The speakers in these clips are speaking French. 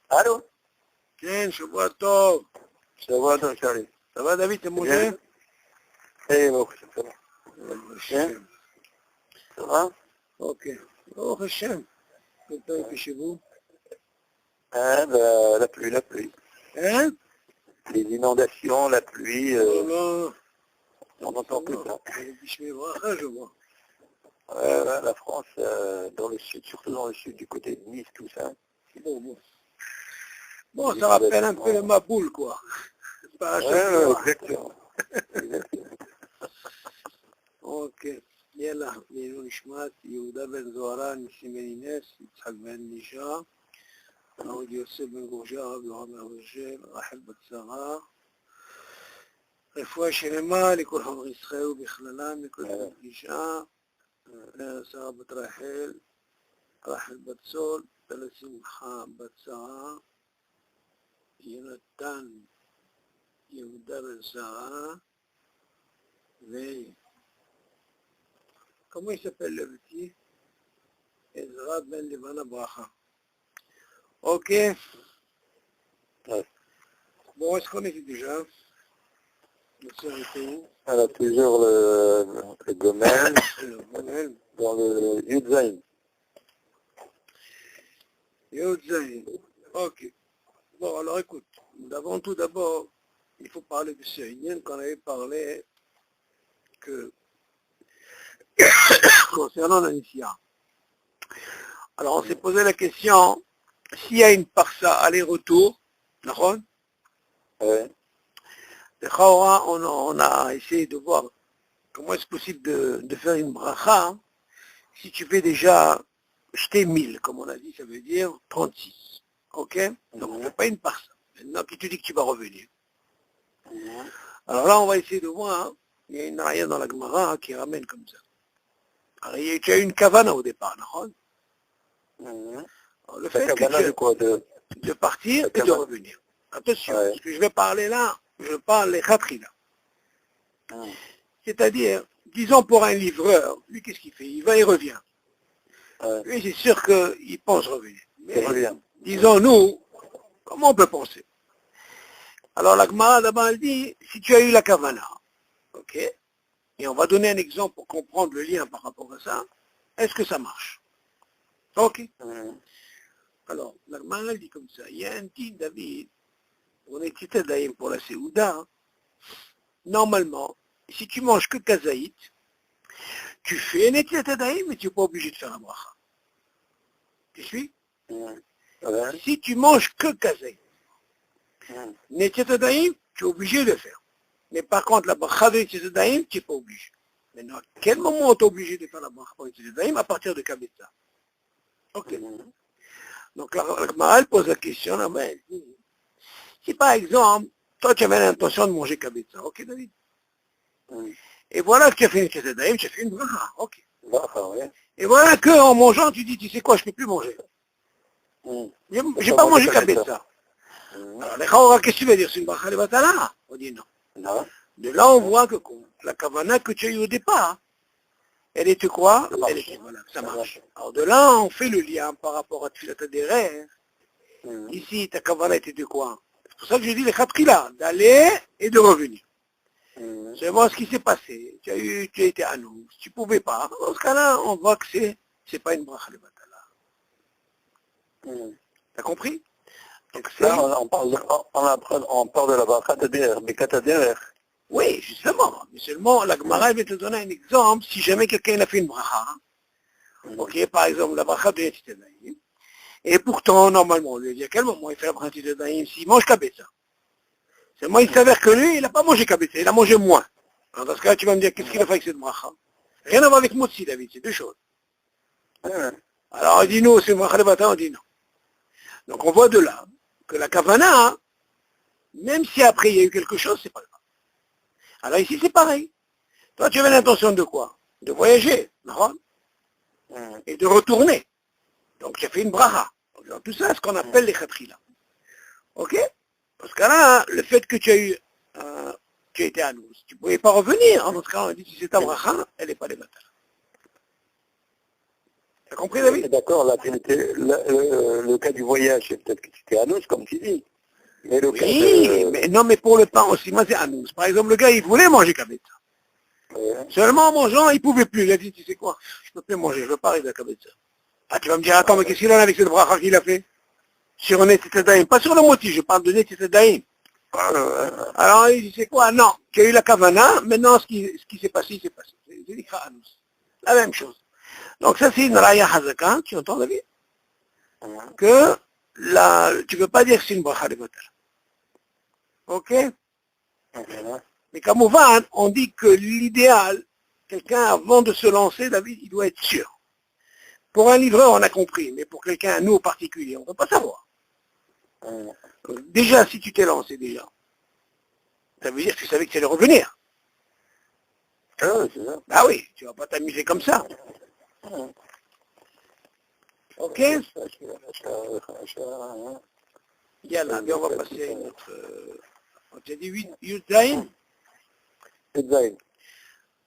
Allô? Tiens, Shabbat Tov. Shabbat Tov, Charlie. Ça va, David, t'es mangé? Eh, bon, ça va. Hashem. Ça va? Ok. Oh, Hashem. Quel temps il fait chez vous? Hein, la pluie. Hein? Les inondations, la pluie, Oh là. on n'entend plus ça. Je vois. La France, dans le sud, surtout dans le sud, du côté de Nice, tout ça. Bon, ça rappelle un peu le Maboul, quoi. Exactement. Ok. يلا לעילוי נשמת יהודה בן זוהרה, ניסים בן אינס, יצחק בן לישה, עמוד יוסף בן גורשה, הרב יוחנן אברג'ל, רחל בת שרה, רפואה שלמה לכל חברי ישראל ובכללם, לכל בת גישה, שרה בת רחל, רחל בת סול, תלה שמחה בת שרה, יונתן יהודה בן שרה, comment il s'appelle le petit? Ezra Ben Levana Bracha. Ok. Ouais. Bon, est-ce qu'on était déjà? Elle a toujours le Gomel dans le Yudzaïn. Yudzaïn. Ok. Bon, alors écoute, tout d'abord, il faut parler de ce Indien qu'on avait parlé que concernant l'Anissia. Alors on s'est posé la question, s'il y a une parsa aller-retour, d'accord? Ouais. On a essayé de voir comment est-ce possible de faire une bracha si tu fais déjà jeter 1000, comme on a dit, ça veut dire 36. Ok? Donc on ne fait pas une parsa. Maintenant qui te dit que tu vas revenir. Alors là on va essayer de voir, il y a une ayah dans la Gemara qui ramène comme ça. Alors, tu as une kavana au départ, d'accord? Le fait de partir et de revenir. Attention, ce que je vais parler là, je parle les khatrila. C'est-à-dire, disons pour un livreur, lui qu'est-ce qu'il fait? Il va et revient. Lui c'est sûr qu'il pense revenir. Mais disons nous, comment on peut penser? Alors la Gemara d'abord elle dit, si tu as eu la kavana, ok? Et on va donner un exemple pour comprendre le lien par rapport à ça. Est-ce que ça marche? Ok. Alors, la Gemara dit comme ça. Il y a un petit David, on est titadaïm pour la Séouda. Normalement, si tu manges que kazaït, tu fais un titadaïm, mais tu n'es pas obligé de faire la bracha. Tu suis? Si tu manges que kazaït, Netzetadaïm, tu es obligé de le faire. Mais par contre, la bracha de Netzetadaïm, tu n'es pas obligé. Maintenant, à quel moment tu es obligé de faire la bracha de Netzetadaïm? À partir de Kabetza. Ok. Donc, la Gemara pose la question, là, ben, si par exemple, toi tu avais l'intention de manger Kabetza, ok David? Et voilà que tu as fait une Netzetadaïm, tu as fait une bracha, ok. Et voilà qu'en mangeant, tu dis, tu sais quoi, je ne peux plus manger. J'ai pas mangé Kabetza. Alors, les Chaora, qu'est-ce que tu veux dire? C'est une bracha de Batala? On dit non. De là, on voit que la kavana que tu as eu au départ, elle était quoi? Elle était, voilà, ça marche. Alors de là, on fait le lien par rapport à Tfilat Adérer. Ici, ta kavana était de quoi? C'est pour ça que je dis les khatrila, d'aller et de revenir. C'est voir ce qui s'est passé. Tu as été à nous. Si tu ne pouvais pas, dans ce cas-là, on voit que c'est pas une bracha de Batala. T'as compris? Donc là, on parle de la bracha de Derech. Oui, justement. Mais seulement, la Gemara va te donner un exemple si jamais quelqu'un a fait une bracha. Ok, par exemple, la bracha de Netzetadaïm. Et pourtant, normalement, on lui dit à quel moment il fait la bracha de Netzetadaïm s'il mange Kabetza. Seulement, il s'avère que lui, il n'a pas mangé Kabetza, il a mangé moins. Alors, dans ce cas, tu vas me dire, qu'est-ce qu'il a fait avec cette bracha? Rien à voir avec Motsi, David, c'est deux choses. Alors, on dit non, c'est une bracha de Bata, on dit non. Donc, on voit de là que la kavana, même si après il y a eu quelque chose, c'est pas grave. Alors ici, c'est pareil. Toi, tu avais l'intention de quoi? De voyager, non? Et de retourner. Donc, tu as fait une bracha. Donc, tout ça, c'est ce qu'on appelle les khatrila. Ok? Parce que là, le fait que tu as eu, tu as été à nous, tu ne pouvais pas revenir. Dans ce cas, on dit, si c'est ta bracha, elle n'est pas des matins. T'as compris, David? D'accord, là, le cas du voyage, c'est peut-être que tu étais à nous, comme tu dis. Mais le cas Oui, mais non, mais pour le pain aussi, moi c'est anous. Par exemple, le gars, il voulait manger kabetza. Seulement en mangeant, il pouvait plus. Il a dit, tu sais quoi, je peux plus manger, je veux pas arriver à kabetza. Ah, tu vas me dire, attends, mais qu'est-ce qu'il en a avec cette bracha qu'il a fait? Sur un Netzitadaïm, pas sur le motif, je parle de Netzitadaïm. Alors, il dit, c'est quoi? Non, tu as eu la kavana, maintenant ce qui s'est passé, c'est passé. C'est l'ikra anous. La même chose. Donc ça, c'est une raya hazaka, tu entends, David? Que tu ne peux pas dire que c'est une bracha de Batal. Ok? Mais comme on dit que l'idéal, quelqu'un avant de se lancer, David, il doit être sûr. Pour un livreur, on a compris, mais pour quelqu'un, nous en particulier, on ne peut pas savoir. Déjà, si tu t'es lancé déjà, ça veut dire que tu savais que tu allais revenir. Ah oui, tu ne vas pas t'amuser comme ça. Ok? Yalla, bien, on va passer à une autre... On t'a dit 8 Yudzaïn?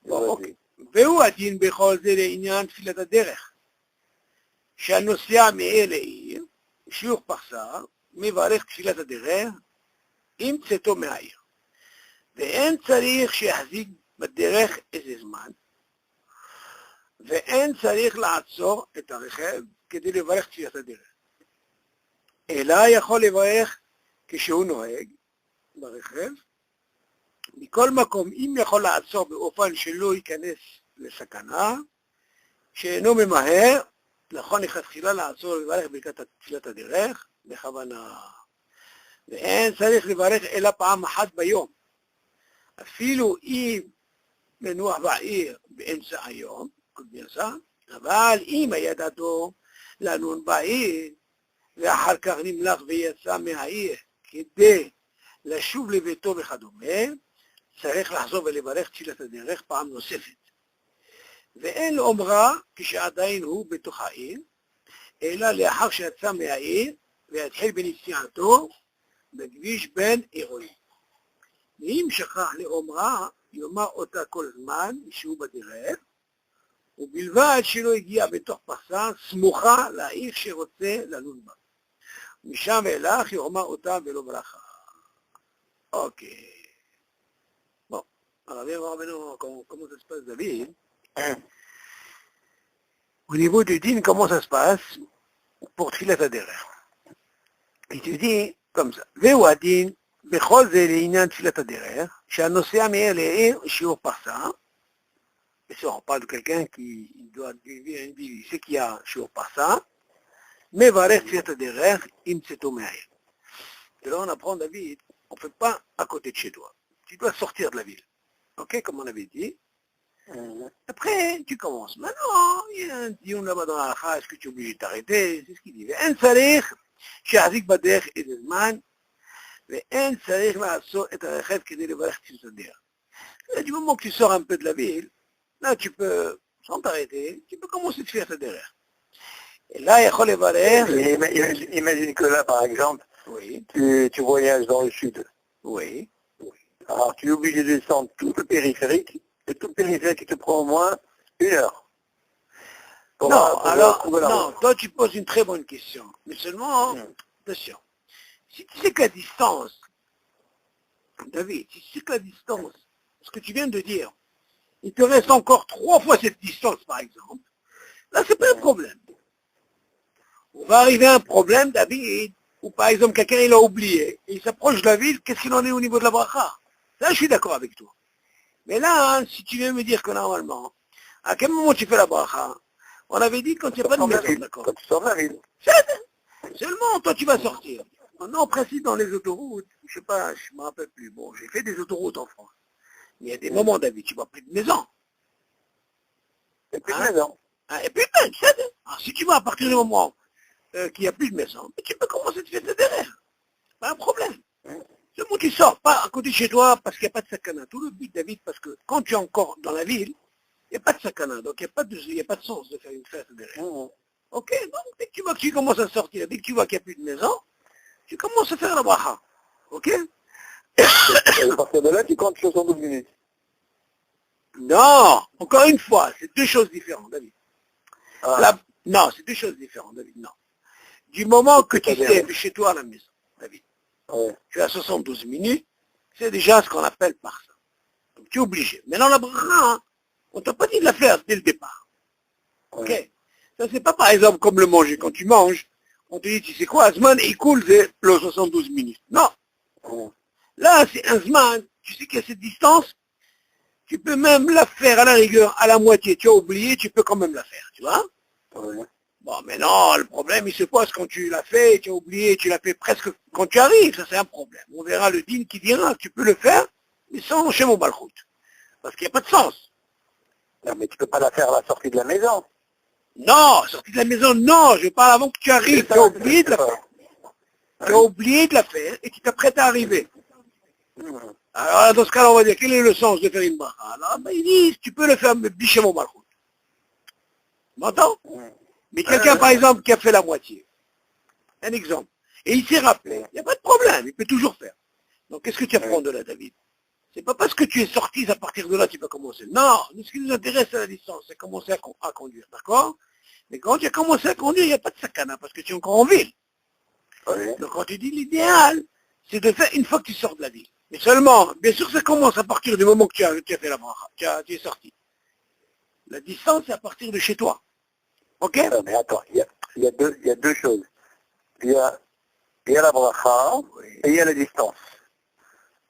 Bon, ok. והוא הדין בכל זה לעניין תפילת הדרך. שהנוסע מאל לעיר, שיעור פרסה, מברך תפילת הדרך עם צאתו מהעיר. ואין צריך שיחזיק בדרך איזה זמן, ואין צריך לעצור את הרכב כדי לברך תפילת הדרך. אלא יכול לברך כשהוא נוהג ברכב, מכל מקום, אם יכול לעצור באופן שלא ייכנס לסכנה, שאינו ממהר, נכון לכתחילה לעצור ולברך ברכת תפילת הדרך, בכוונה. ואין צריך לברך אלא פעם אחת ביום. אפילו אם מנוח בעיר באמצע היום, אבל אם היה דתו לנון בעיר, ואחר כך נמלך ויצא מהעיר כדי לשוב לביתו וכדומה, צריך לחזור ולברך תפילת הדרך פעם נוספת. ואין לאומרה כשעדיין הוא בתוך העיר, אלא לאחר שיצא מהעיר ויתחיל בנסיעתו בכביש בין עירוני. ואם שכח לאומרה, יאמר אותה כל זמן שהוא בדרך, ובלבד שלא הגיע בתוך פרסה סמוכה לעיר שרוצה ללון בה. משם ואילך יאמר אותה ולא ברכה. אוקיי. Bon, alors viens voir maintenant comment ça se passe, David. Au niveau du dîne, comment ça se passe pour Tfilat Haderech. Il te dit comme ça. Veu adin, bechol ze l'inyan Tfilat Haderech, שהנוסע מאיר לעיר שיעור פרסה. Et si on parle de quelqu'un qui doit vivre une vie, il sait qu'il y a שיעור פרסה, מברך Tfilat Haderech עם צאתו מהעיר. Et là on apprend, David, on ne fait pas à côté de chez toi. Tu dois sortir de la ville. Ok, comme on avait dit. Après, tu commences. Maintenant, il y a un dion là-bas dans la halakha, est-ce que tu es obligé de t'arrêter? C'est ce qu'il dit. En sarich, שיחזיק בדרך איזה זמן, ואין צריך לעשות את הרכב כדי לברך תפילת הדרך. Du moment que tu sors un peu de la ville, là tu peux, sans t'arrêter, tu peux commencer de faire ta derrière. Et là, il faut les valeurs. Imagine que là, par exemple, Oui. Tu voyages dans le sud. Oui. Alors, tu es obligé de descendre tout le périphérique, et tout le périphérique te prend au moins 1 heure. Non, toi tu poses une très bonne question. Mais seulement, attention, si tu sais que la distance, David, si tu sais que la distance, ce que tu viens de dire, il te reste encore 3 fois cette distance, par exemple, là c'est pas un problème. On va arriver à un problème, David, où par exemple quelqu'un il a oublié, et il s'approche de la ville, qu'est-ce qu'il en est au niveau de la bracha? Là je suis d'accord avec toi. Mais là, hein, si tu viens me dire que normalement, à quel moment tu fais la bracha? On avait dit quand il n'y a pas de maison, d'accord? Quand tu sors de la ville. Seulement, toi tu vas sortir. Maintenant, on précise dans les autoroutes, je sais pas, je me rappelle plus. Bon, j'ai fait des autoroutes en France. Il y a des moments, David, tu vois plus de maison. Et plus de maison. Et puis, ben, alors, si tu vas à partir du moment qu'il n'y a plus de maison, tu peux commencer de faire tes derrière. Pas un problème. Seulement, tu sors pas à côté de chez toi parce qu'il n'y a pas de sakana. Tout le but, David, parce que quand tu es encore dans la ville, il n'y a pas de sakana. Donc, il n'y a pas de sens de faire une fête derrière. Ok, donc dès que tu vois que tu commences à sortir, dès que tu vois qu'il n'y a plus de maison, tu commences à faire la bracha. Ok? Et à partir de là, tu comptes 72 minutes. Non, encore une fois, c'est 2 choses différentes, David. Non, c'est deux choses différentes, David, non. Du moment que tu C'est-à-dire sais de chez toi à la maison, David, Ouais. tu as 72 minutes, c'est déjà ce qu'on appelle par ça. Donc tu es obligé. Maintenant, la bracha, hein, on t'a pas dit de la faire dès le départ. Ok? Ouais. Ça, c'est pas par exemple comme le manger. Quand tu manges, on te dit, tu sais quoi, Azman, il coule le 72 minutes. Non. Ouais. Là, c'est un Zman, tu sais qu'il y a cette distance, tu peux même la faire à la rigueur, à la moitié. Tu as oublié, tu peux quand même la faire, tu vois? Ouais. Bon, mais non, le problème, il se pose quand tu l'as fait, tu as oublié, tu l'as fait presque quand tu arrives. Ça, c'est un problème. On verra le din qui dira que tu peux le faire, mais sans chez mon balchout. Parce qu'il n'y a pas de sens. Non, mais tu peux pas la faire à la sortie de la maison. Non, sorti de la maison, non, je parle avant que tu arrives. Tu as oublié de la faire. Tu as oublié de la faire et tu t'apprêtes à arriver. Mhm. Alors, dans ce cas-là, on va dire, quel est le sens de faire une bracha? Alors, ben, ils disent, tu peux le faire, mais chez mon balchout. Tu m'entends? Mhm. Mais quelqu'un, par exemple, qui a fait la moitié, un exemple, et il s'est rappelé, il n'y a pas de problème, il peut toujours faire. Donc, qu'est-ce que tu apprends de là, David? C'est pas parce que tu es sorti, à partir de là, tu vas commencer. Non, nous, ce qui nous intéresse, c'est la distance, c'est commencer à conduire, d'accord? Mais quand tu as commencé à conduire, il n'y a pas de sakana, parce que tu es encore en ville. Ouais. Donc, quand tu dis l'idéal, c'est de faire une fois que tu sors de la ville. Mais seulement, bien sûr, ça commence à partir du moment que tu as fait la bracha, tu es sorti. La distance, c'est à partir de chez toi. Ok? Non, mais attends, il y a deux choses. Il y a la bracha et il y a la distance.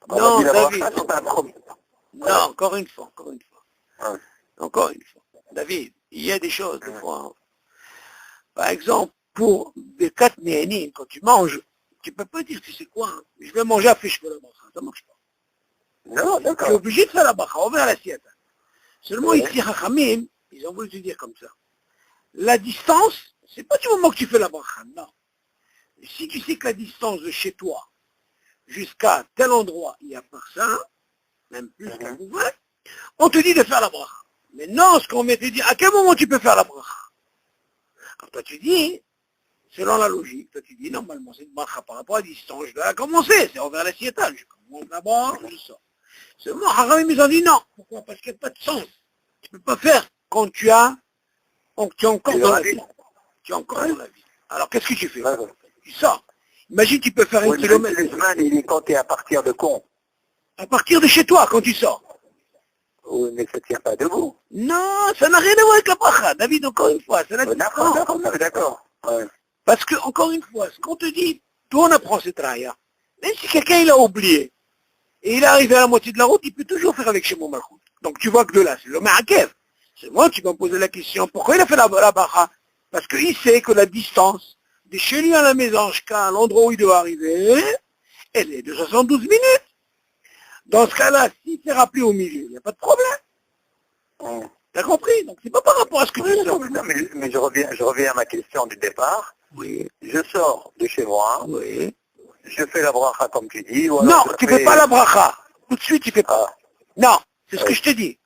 On a Non, dit la David. bracha, c'est un premier. Non, encore une fois. Ouais. Encore une fois. David, il y a des choses, des fois. Hein. Par exemple, pour des 4 néanim, quand tu manges, tu peux pas dire, tu sais quoi, hein, je vais manger à fiche pour la bracha. Ça marche pas. Non, Tu es d'accord. obligé de faire la bracha, on verra l'assiette. Seulement Ouais. ici, Chachamim, ils ont voulu te dire comme ça. La distance, c'est pas du moment que tu fais la bracha, non. Si tu sais que la distance de chez toi jusqu'à tel endroit, il y a par ça, même plus qu'un couvert, on te dit de faire la bracha. Mais non, ce qu'on met te dit, à quel moment tu peux faire la bracha? Alors toi tu dis, selon la logique, toi tu dis, normalement c'est une bracha par rapport à la distance, je dois la commencer, c'est envers l'assiette, je commence d'abord, je sors. Seulement, Haramim, ils ont dit non. Pourquoi? Parce qu'il n'y a pas de sens. Tu ne peux pas faire quand tu es encore dans la ville. Tu es encore dans la ville. Alors qu'est-ce que tu fais? Ouais. Tu sors. Imagine, tu peux faire Oui, un mais kilomètre. le Zman, il est compté à partir de con. À partir de chez toi, quand tu sors. Oui, mais ça ne tient pas debout. Non, ça n'a rien à voir avec la bracha. David, encore une fois, c'est la D'accord, distance. d'accord. Ouais. Parce que, encore une fois, ce qu'on te dit, toi on apprend cette raya. Même si quelqu'un il a oublié, et il est arrivé à la moitié de la route, il peut toujours faire avec chez mon malchout. Donc tu vois que de là, c'est le Ma'akev. C'est moi qui vas me poser la question, pourquoi il a fait la bracha? Parce qu'il sait que la distance de chez lui à la maison jusqu'à l'endroit où il doit arriver, elle est de 72 minutes. Dans ce cas-là, s'il s'est rappelé au milieu, il n'y a pas de problème. Ouais. T'as compris? Donc c'est pas par rapport à ce que Oui, tu sors. non, mais je reviens à ma question du départ. Oui, Je sors de chez moi, oui. je fais la bracha comme tu dis, ou Non, alors je tu fais pas la bracha. Tout de suite, tu fais pas. Ah, Non, c'est ce que oui. je te dis.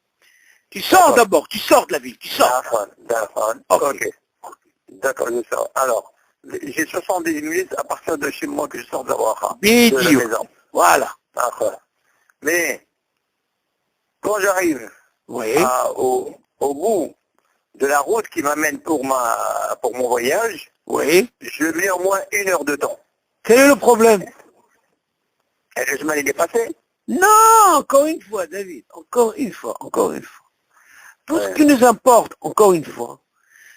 Tu sors D'accord. d'abord, tu sors de la ville, tu sors. D'accord. Ok. D'accord, je sors. Alors, j'ai 70 minutes à partir de chez moi que je sors de la bracha, de la Bidiou. maison. Voilà. D'accord. Mais, quand j'arrive Oui. au bout de la route qui m'amène pour mon voyage, Oui. je mets au moins 1 heure de temps. Quel est le problème? Et le chemin, il est passé. Non, encore une fois, David. Encore une fois. Tout ce Ouais. qui nous importe, encore une fois,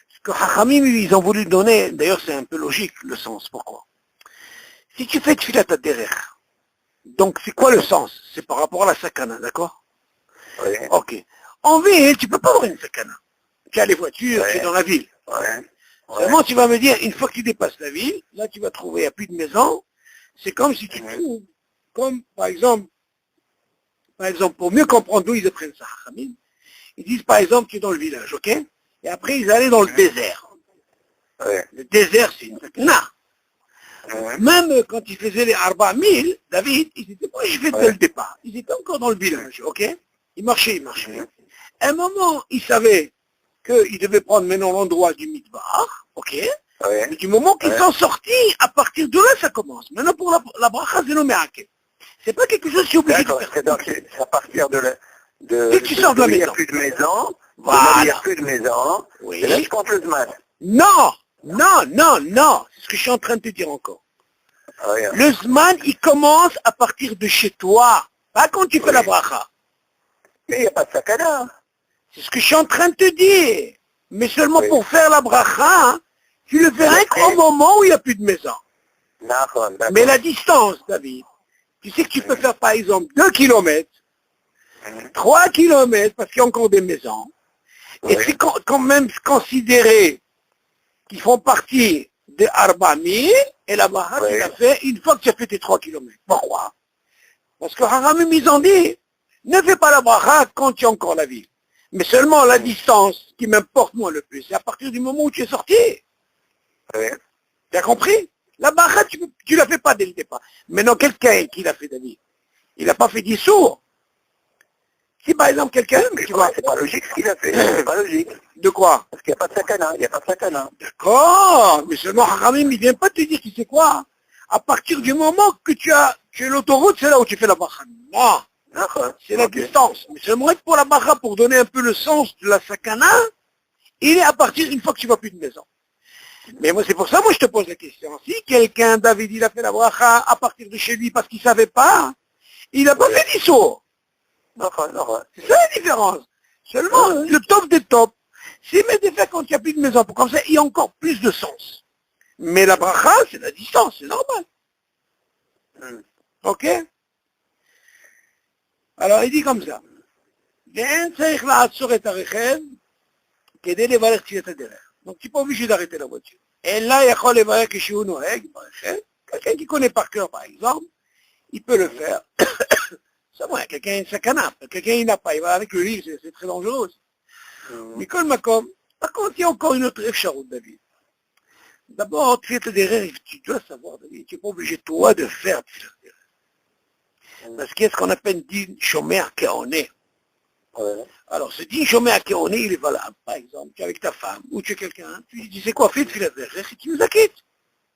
ce que Hachamim, ils ont voulu donner, d'ailleurs c'est un peu logique le sens. Pourquoi? Si tu fais Tfilat derrière, donc c'est quoi le sens? C'est par rapport à la sakana, d'accord? Oui. Ok. En ville, tu peux pas avoir une sakana. Tu as les voitures, tu es dans la ville. Ouais. Seulement, tu vas me dire, une fois que tu dépasses la ville, là, tu vas trouver, il n'y a plus de maison. C'est comme si tu trouves, comme, par exemple, pour mieux comprendre d'où ils apprennent ça, Khamim, ils disent, par exemple, tu es dans le village, ok? Et après, ils allaient dans le désert. Ouais. Le désert, c'est une sakana. Ouais. Même quand ils faisaient les Arba 1000, David, ils n'étaient pas arrivés dès le départ. Ils étaient encore dans le village, ok? Ils marchaient. À un moment, ils savaient qu'ils devaient prendre maintenant l'endroit du Midbar, ok? Ouais. Mais du moment qu'ils sont sortis, à partir de là, ça commence. Maintenant, pour la bracha, c'est nommé Haké. C'est pas quelque chose qui est obligé de D'accord, faire. c'est donc c'est à partir de Dès que tu sors de la il n'y a maison. plus de maison, Voilà. il n'y a plus de maison, Oui. et là je compte le Zman. Non, non. C'est ce que je suis en train de te dire encore. Rien. Le Zman, il commence à partir de chez toi, pas quand tu fais la bracha. Mais il n'y a pas de sakana. C'est ce que je suis en train de te dire. Mais seulement Oui. pour faire la bracha, hein, tu le fais rien qu'au moment où il n'y a plus de maison. D'accord. Mais la distance, David, tu sais que tu peux faire par exemple 2 kilomètres, 3 kilomètres, parce qu'il y a encore des maisons. Et Oui. c'est quand même considéré qu'ils font partie de Arbami, et la bracha, tu Oui. l'as fait une fois que tu as fait tes 3 kilomètres. Pourquoi? Parce que Haramim, ils ont dit, ne fais pas la bracha quand tu as encore la vie. Mais seulement la distance qui m'importe moi le plus, c'est à partir du moment où tu es sorti. Oui. Tu as compris? La bracha, tu ne la fais pas dès le départ. Maintenant, quelqu'un qui l'a fait, David, il n'a pas fait 10 sourds. Si par exemple quelqu'un, tu vois, C'est pas logique ce qu'il a fait. C'est pas logique. de quoi? Parce qu'il n'y a pas de sakana. Il n'y a pas de sakana. D'accord, mais seulement Haramim, il ne vient pas te dire, tu sais quoi? À partir du moment que tu as l'autoroute, c'est là où tu fais la bracha. Non. D'accord. C'est la Ok. distance. Mais seulement pour la bracha, pour donner un peu le sens de la sakana, il est à partir d'une fois que tu vas plus de maison. Mais moi, c'est pour ça, moi, je te pose la question. Si quelqu'un, David, il a fait la bracha à partir de chez lui parce qu'il savait pas, il n'a pas fait d'issour. D'accord. C'est ça la différence. Seulement, le top des tops, c'est mettre des faits quand il n'y a plus de maison. Pour comme ça, il y a encore plus de sens. Mais la bracha, c'est la distance, c'est normal. Ok? Alors, il dit comme ça. ואין צריך לעצור את הרכב כדי לברך תפילת הדרך. Donc, tu n'es pas obligé d'arrêter la voiture. אלא יכול לברך כשהוא נוהג ברכב. Quelqu'un qui connaît par cœur, par exemple, il peut le faire. C'est vrai, quelqu'un a une sakana. Quelqu'un il n'a pas, il va avec le livre, c'est très dangereux aussi. Mikol Makom. Par contre, il y a encore une autre efcharout, David. D'abord, tfilat derech, tu dois savoir, David, tu n'es pas obligé, toi, de faire tfilat derech. Parce qu'il y a ce qu'on appelle din shomer keoné. Alors, ce din shomer keoné, il est valable. Par exemple, tu es avec ta femme, ou tu es quelqu'un, tu lui dis, c'est quoi, fais tfilat derech, et tu nous acquittes.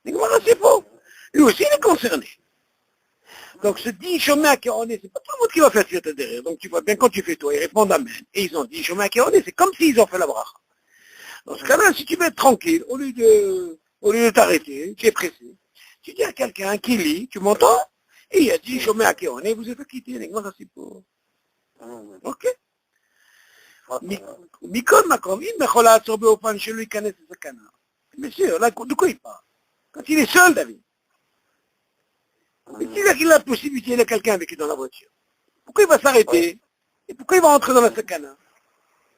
Mais voilà, c'est faux. Lui aussi, il est concerné. Donc, ce din shomer keoné, c'est pas tout le monde qui va faire tfilat derech. Donc, tu vois bien, quand tu fais toi, ils répondent amen. Et ils ont dit shomer keoné, c'est comme s'ils ont fait la bracha. Dans ce cas-là, si tu veux être tranquille, au lieu de t'arrêter, tu es pressé, tu dis à quelqu'un qui lit, tu m'entends? Et il a dit, je mets à Kéoné, vous êtes acquitté, c'est pour. Ok? Mikol Makom, il me chola à sorber au pan chez lui, connaît ce canard. Mais sûr, là, de quoi il parle? Quand il est seul, David. Mais s'il a la possibilité, il a quelqu'un avec lui dans la voiture. Pourquoi il va s'arrêter? Et pourquoi il va rentrer dans la sakana?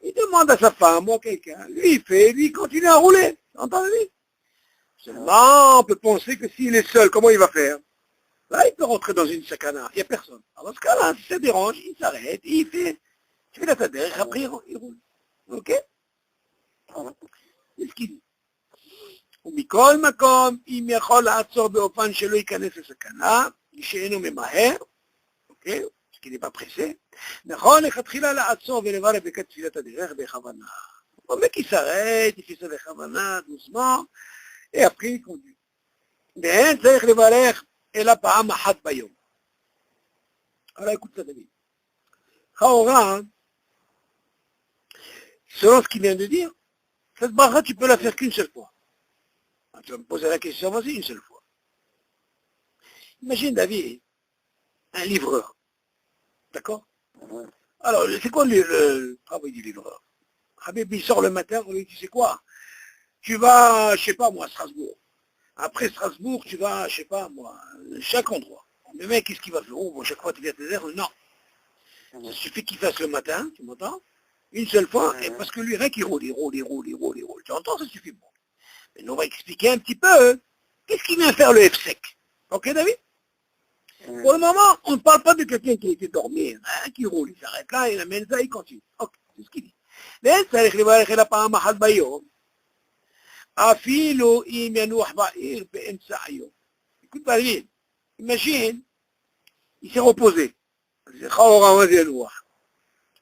Il demande à sa femme ou à quelqu'un. Lui, il fait, lui, il continue à rouler. Entendez? Seulement, on peut penser que s'il est seul, comment il va faire? Là, il peut rentrer dans une sakana. Il n'y a personne. Alors, dans ce cas-là, si ça dérange, il s'arrête, il fait, tu fais la tadère, après il roule. Ok? C'est ce qu'il dit. ומכל מקום, אם יכול לעצור באופן שלא ייכנס לסכנה, שאינו ממהר, אוקיי? כי n'est pas pressé, נכון, לכתחילה לעצור ולברך בכת תפילת הדרך בכוונה. הוא אומר qu'il s'arrête, il fait ça בכוונה, doucement, et après il conduit. ואין צריך לברך אלא פעם אחת ביום. Alors écoute ça, David. Chaora, selon ce qu'il vient de dire, cette bracha, tu peux la faire qu'une seule fois. Tu vas me poser la question, vas-y, une seule fois. Imagine, David, un livreur. D'accord? Alors, c'est quoi le travail du livreur? Habib, il sort le matin, on lui dit, c'est quoi? Tu vas, je sais pas moi, à Strasbourg. Après Strasbourg, tu vas, je sais pas moi, chaque endroit. Le mec, qu'est-ce qu'il va faire? Oh, bon, chaque fois, tu viens à tes heures? Non. Ça suffit qu'il fasse le matin, tu m'entends? Une seule fois, et parce que lui, rien qu'il roule, il roule. Tu entends, ça suffit. Bon. Mais nous, on va expliquer un petit peu, qu'est-ce qu'il vient faire le F-Sec? Ok, David? Pour le moment, on ne parle pas de quelqu'un qui a été dormir, hein, qui roule, il s'arrête là, il amène ça, il continue. Ok, c'est ce qu'il dit. Mais ça arrive à פעם אחת ביום, אפילו אם ינוח בעיר באמצע היום. Écoute, David, imagine, il s'est reposé. C'est Chaora, on va dire,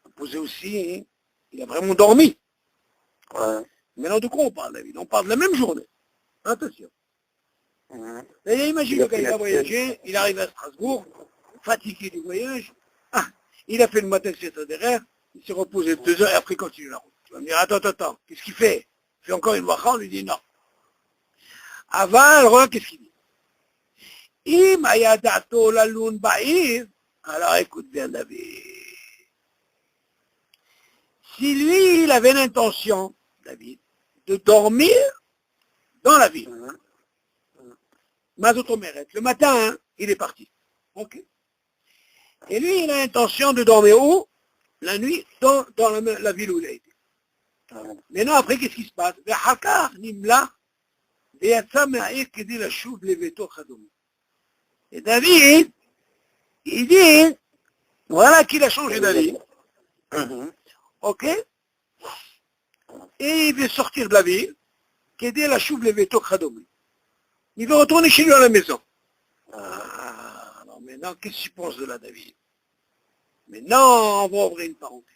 reposé aussi, hein, il a vraiment dormi. Maintenant, de quoi on parle, David? On parle de la même journée. Attention. Et imagine, quand il a voyagé, il arrive à Strasbourg, fatigué du voyage, il a fait le matin, c'est derrière, il s'est reposé 2 heures et après il continue la route. Tu vas me dire, attends, qu'est-ce qu'il fait? fait encore une bracha, on lui dit non. Aval, regarde qu'est-ce qu'il dit. Im ayadato lalun ba'ir, alors écoute bien David. Si lui, il avait l'intention, David, de dormir dans la ville, Mazotomeret, le matin, hein, il est parti. Ok. Et lui, il a l'intention de dormir où? La nuit, dans la ville où il a été. Maintenant, après, qu'est-ce qui se passe? Et David, il dit, voilà qu'il a changé d'avis. Ok? Et il veut sortir de la ville, il veut retourner chez lui à la maison. Ah, alors maintenant, qu'est-ce que tu penses de la David? Maintenant, on va ouvrir une parenthèse.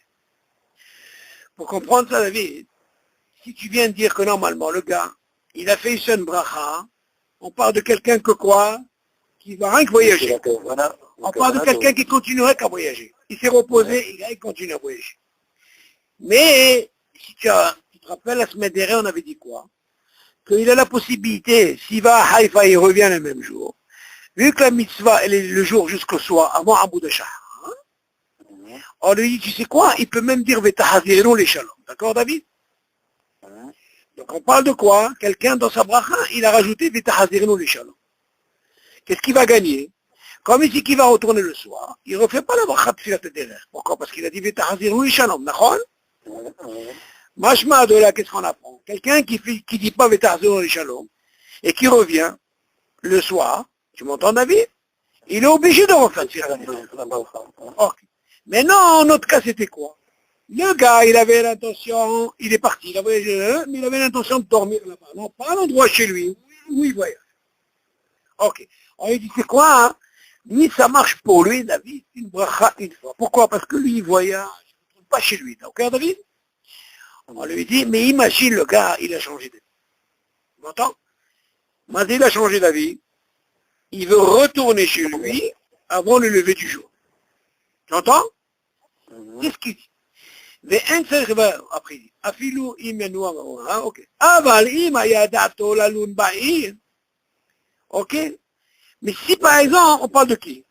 Pour comprendre ça, David, si tu viens de dire que normalement, le gars, il a fait une seule bracha, on parle de quelqu'un que quoi? Qui va rien que voyager. On parle de quelqu'un qui continuerait qu'à voyager. Il s'est reposé, il continue à voyager. Mais, si tu te rappelles, la semaine dernière, on avait dit quoi? Qu'il a la possibilité, s'il va à Haïfa, il revient le même jour. Vu que la mitzvah, elle est le jour jusqu'au soir, avant Abu Dashah. On lui dit, tu sais quoi? Il peut même dire Vetahazirun les shalom. D'accord, David? Donc on parle de quoi? Quelqu'un dans sa bracha, il a rajouté Vetahazirun les shalom. Qu'est-ce qu'il va gagner? Comme il dit qu'il va retourner le soir, il ne refait pas la bracha de Tfilat Ha'derech. Pourquoi? Parce qu'il a dit Vetahazirun les shalom. D'accord? Mashma de là, qu'est-ce qu'on apprend? Quelqu'un qui dit pas Vetahazirun les shalom et qui revient le soir, tu m'entends, David? Il est obligé de refaire Tfilat Ha'derech. Ok. Maintenant, notre cas, c'était quoi? Le gars, il avait l'intention, il est parti, il a voyagé, mais il avait l'intention de dormir là-bas. Non, pas à l'endroit chez lui, où il voyage. Ok. On lui dit, c'est quoi, hein? Lui, ça marche pour lui, David, une bracha une fois. Pourquoi? Parce que lui, il voyage, il ne trouve pas chez lui. Ok, David? On lui dit, mais imagine le gars, il a changé d'avis. Tu m'entends? Mais il a changé d'avis. Il veut retourner chez lui avant le lever du jour. Tu entends? Qu'est-ce qu'il dit? Après, Afilou imenu ok. Aval ima yadato lalun ba'ir. Ok? Mais si par exemple, on parle de qui?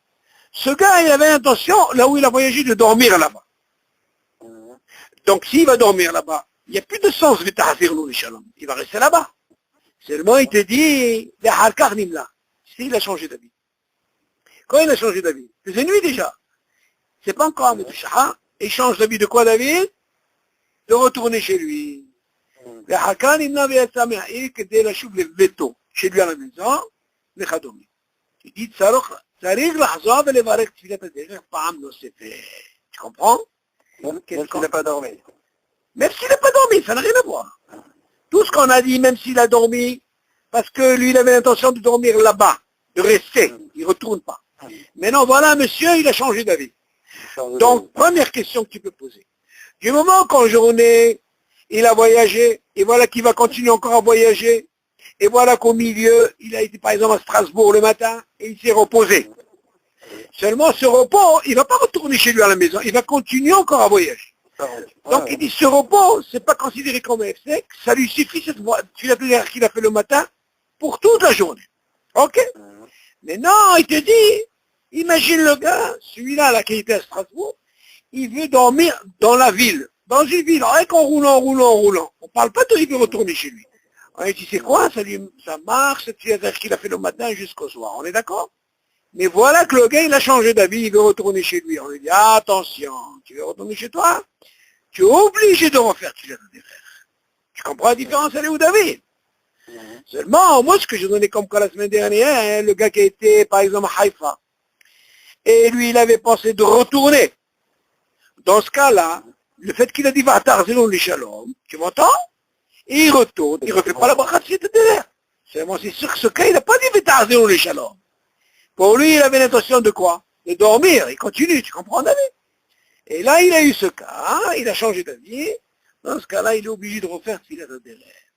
Ce gars, il avait l'intention, là où il a voyagé, de dormir là-bas. Donc s'il va dormir là-bas, il n'y a plus de sens de Vetahazirun les shalom. Il va rester là-bas. Seulement, il te dit, il a changé d'avis. Quand il a changé d'avis? Il faisait nuit déjà. C'est pas encore un Metouchaha. Il change d'avis de quoi, David? De retourner chez lui. Chez lui à la maison, il dit, tu comprends? Même s'il n'a pas dormi. Même s'il n'a pas dormi, ça n'a rien à voir. Tout ce qu'on a dit, même s'il a dormi, parce que lui, il avait l'intention de dormir là-bas, de rester, il ne retourne pas. Maintenant, voilà, monsieur, il a changé d'avis. Donc, première question que tu peux poser. Du moment qu'en journée, il a voyagé, et voilà qu'il va continuer encore à voyager, et voilà qu'au milieu, il a été par exemple à Strasbourg le matin, et il s'est reposé. Seulement, ce repos, il ne va pas retourner chez lui à la maison, il va continuer encore à voyager. Donc, il dit, ce repos, c'est pas considéré comme un sec, ça lui suffit cette qu'il a fait le matin, pour toute la journée. Ok? Mais non, il te dit, imagine le gars, celui-là, là, qui était à Strasbourg, il veut dormir dans la ville, dans une ville, avec en roulant. On ne parle pas de il veut retourner chez lui. On dit, c'est quoi, ça marche, c'est qu'il a fait le matin jusqu'au soir. On est d'accord? Mais voilà que le gars, il a changé d'avis, il veut retourner chez lui. On lui dit, attention, tu veux retourner chez toi? Tu es obligé de refaire Tfilat Ha'derech. Tu comprends la différence, elle est où, David? Seulement, moi, ce que j'ai donné comme cas la semaine dernière, hein, le gars qui a été, par exemple, à Haïfa, et lui, il avait pensé de retourner. Dans ce cas-là, le fait qu'il a dit Vatahazirun les shalom, tu m'entends? Et il retourne, il ne refait pas la bracha de Tfilat Ha'derech. Seulement, c'est sûr que ce cas, il n'a pas dit Vatahazirun les shalom. Pour lui, il avait l'intention de quoi? De dormir, il continue, tu comprends, David? Et là, il a eu ce cas, il a changé d'avis. Dans ce cas-là, il est obligé de refaire Tfilat Ha'derech.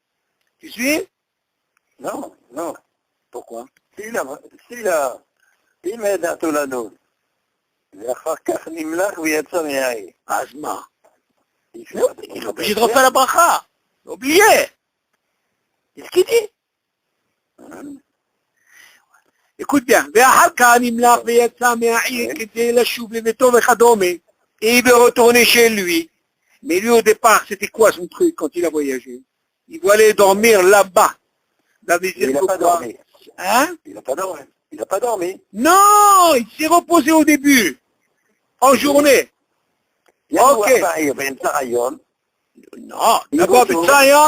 Tu suis? Non, non. Pourquoi? אם ידעתו לנו, ואחר כך נמלך ויצא מהעיר. אז מה? Il est obligé de refaire la bracha. Oublié. C'est ce qu'il dit. Écoute bien. Et il veut retourner chez lui. Mais lui, au départ, c'était quoi son truc quand il a voyagé? Il voulait aller dormir là-bas. Il n'a pas dormi. Hein? Il n'a pas dormi. Il n'a pas dormi. Non, il s'est reposé au début, en journée. Ok. Non, d'abord,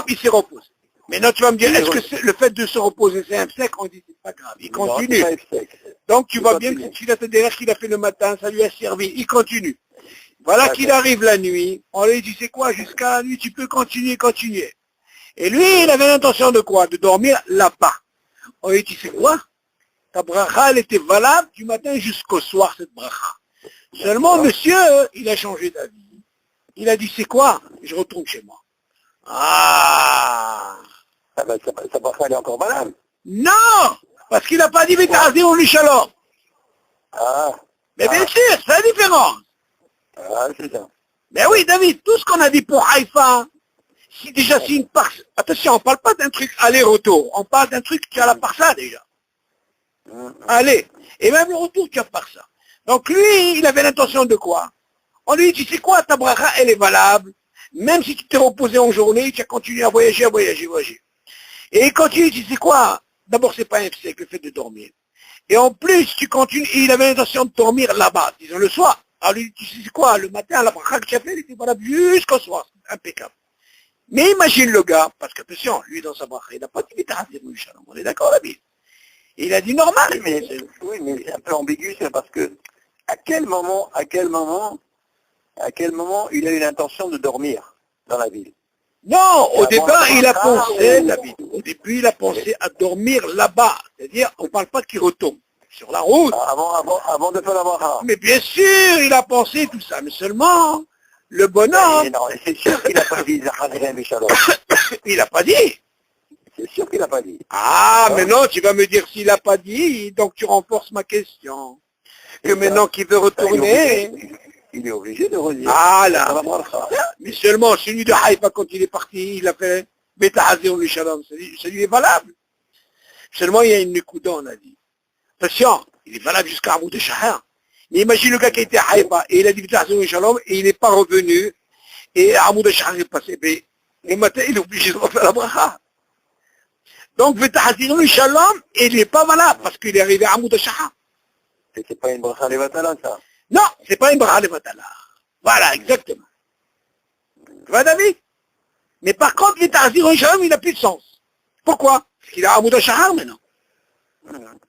il s'est reposé. Maintenant, tu vas me dire, est-ce que le fait de se reposer, c'est un sec? On dit, c'est pas grave, il continue. Donc, tu vois bien que s'il a derrière qu'il a fait le matin, ça lui a servi, il continue. Voilà qu'il arrive la nuit, on lui dit, c'est quoi, jusqu'à la nuit, tu peux continuer. Et lui, il avait l'intention de quoi? De dormir là-bas. On lui dit, c'est quoi? Ta bracha, elle était valable du matin jusqu'au soir, cette bracha. Seulement, monsieur, il a changé d'avis. Il a dit, c'est quoi? Je retourne chez moi. Ah! Sa bracha, elle est encore valable. Non! Parce qu'il n'a pas dit, V'ta'azir ou shalom. Ah. Mais bien sûr, c'est la différence. Ah, c'est ça. Mais oui, David, tout ce qu'on a dit pour Haïfa, si déjà c'est une part... Attention, on ne parle pas d'un truc aller-retour. On parle d'un truc qui a la part ça, déjà. Allez. Et même le retour, tu as par ça. Donc lui, il avait l'intention de quoi? On lui dit, tu sais quoi, ta bracha, elle est valable. Même si tu t'es reposé en journée, tu as continué à voyager. Et il continue, tu sais quoi? D'abord, c'est pas un sec, le fait de dormir. Et en plus, tu continues, et il avait l'intention de dormir là-bas, disons le soir. Alors lui, tu sais quoi, le matin, la bracha que tu as fait, elle était valable jusqu'au soir. Impeccable. Mais imagine le gars, parce que attention, lui dans sa bracha, il n'a pas dit V'ta'azir ou shalom. On est d'accord, David? Il a dit normal. Oui, mais c'est un peu ambigu, c'est parce que à quel moment il a eu l'intention de dormir dans la ville? Non, au départ, il a pensé, David, au début, il a pensé à dormir là-bas. C'est-à-dire, on ne parle pas qu'il retombe sur la route. Avant de faire la bracha. Mais bien sûr, il a pensé tout ça, mais seulement, le bonhomme... Non, c'est sûr qu'il n'a pas dit Zachariah Shalom. Il n'a pas dit. C'est sûr qu'il n'a pas dit. Ah, maintenant, tu vas me dire s'il n'a pas dit, donc tu renforces ma question. Que maintenant qu'il veut retourner... Il est obligé de redire. Ah là. Mais seulement, celui de Haïfa, quand il est parti, il a fait V'ta'azir ou shalom. Ça lui est valable. Seulement, il y a une nekuda, on a dit. Attention, il est valable jusqu'à Amoud Shahar. Mais imagine le gars qui était à Haïfa, et il a dit V'ta'azir ou shalom, et il n'est pas revenu, et Amoud Shahar est passé. Mais le matin, il est obligé de refaire la bracha. Donc, V'ta'azir ou shalom, il n'est pas valable, parce qu'il est arrivé à Amoud Shahar. C'est pas une bracha levatala, ça. Non, c'est pas une bracha levatala. Voilà, exactement. Tu vois, David? Mais par contre, V'ta'azir ou shalom, il n'a plus de sens. Pourquoi? Parce qu'il a Amoud Shahar maintenant.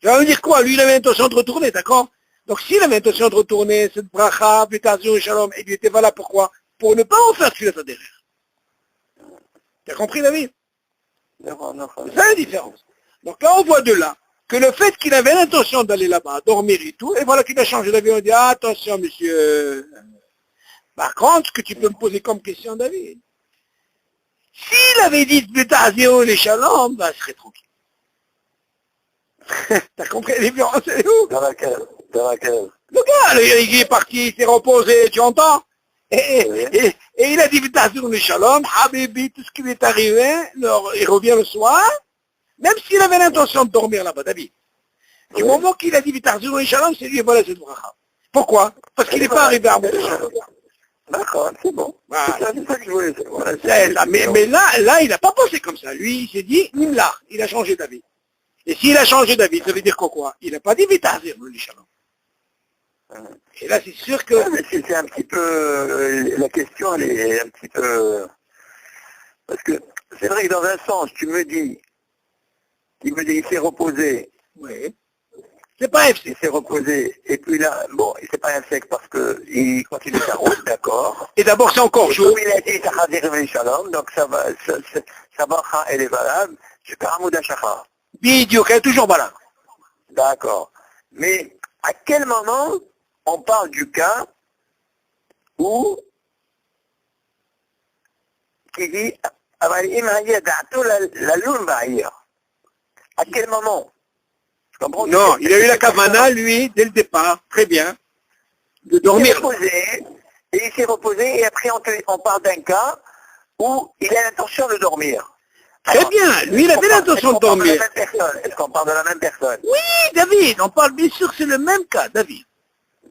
Tu vas me dire quoi? Lui, il avait l'intention de retourner, d'accord? Donc, s'il avait l'intention de retourner, cette bracha, V'ta'azir ou shalom, il était valable pourquoi? Pour ne pas en faire celui-là derrière. Tu as compris, David? C'est ça la différence. Donc là, on voit de là que le fait qu'il avait l'intention d'aller là-bas, dormir et tout, et voilà qu'il a changé d'avis, on dit, ah, attention, monsieur. Par contre, ce que tu peux me poser comme question, David, s'il avait dit V'ta'azir ou shalom, ben, il serait tranquille. T'as compris la différence, elle est où? Dans laquelle? Le gars, il est parti, il s'est reposé, tu entends? Et il a dit V'ta'azir ou shalom, Habibi, tout ce qui lui est arrivé, il revient le soir, même s'il avait l'intention de dormir là-bas, David. Du moment qu'il a dit V'ta'azir ou shalom, c'est lui, voilà, c'est le bracha. Pourquoi? Parce qu'il n'est pas arrivé à Amoud Shalom. D'accord, c'est bon. Voilà. C'est ça que je voulais. Voilà, mais là, il n'a pas pensé comme ça. Lui, il s'est dit, Nimla, il a changé d'avis. Et s'il a changé d'avis, ça veut dire quoi? Il n'a pas dit V'ta'azir ou shalom. Et là, c'est sûr que... Ouais, mais c'est un petit peu... la question, elle est un petit peu... Parce que c'est vrai que dans un sens, il me dit, il s'est reposé. Oui. C'est pas un Il s'est reposé. Et puis là, bon, c'est pas un sec parce qu'il continue sa route, d'accord. Et d'abord, c'est encore chaud. Comme il a dit V'ta'azir ou shalom, donc ça va, elle est valable jusqu'à Amoud Shahar. Bidio, elle est toujours valable. D'accord. Mais à quel moment on parle du cas où qui dit à quel moment? Non, il a eu la kavana, lui, dès le départ, très bien, de dormir. Il s'est reposé, et après on parle d'un cas où il a l'intention de dormir. Très bien, lui il avait l'intention de dormir. Est-ce qu'on parle de la même personne? Oui, David, on parle bien sûr, c'est le même cas, David.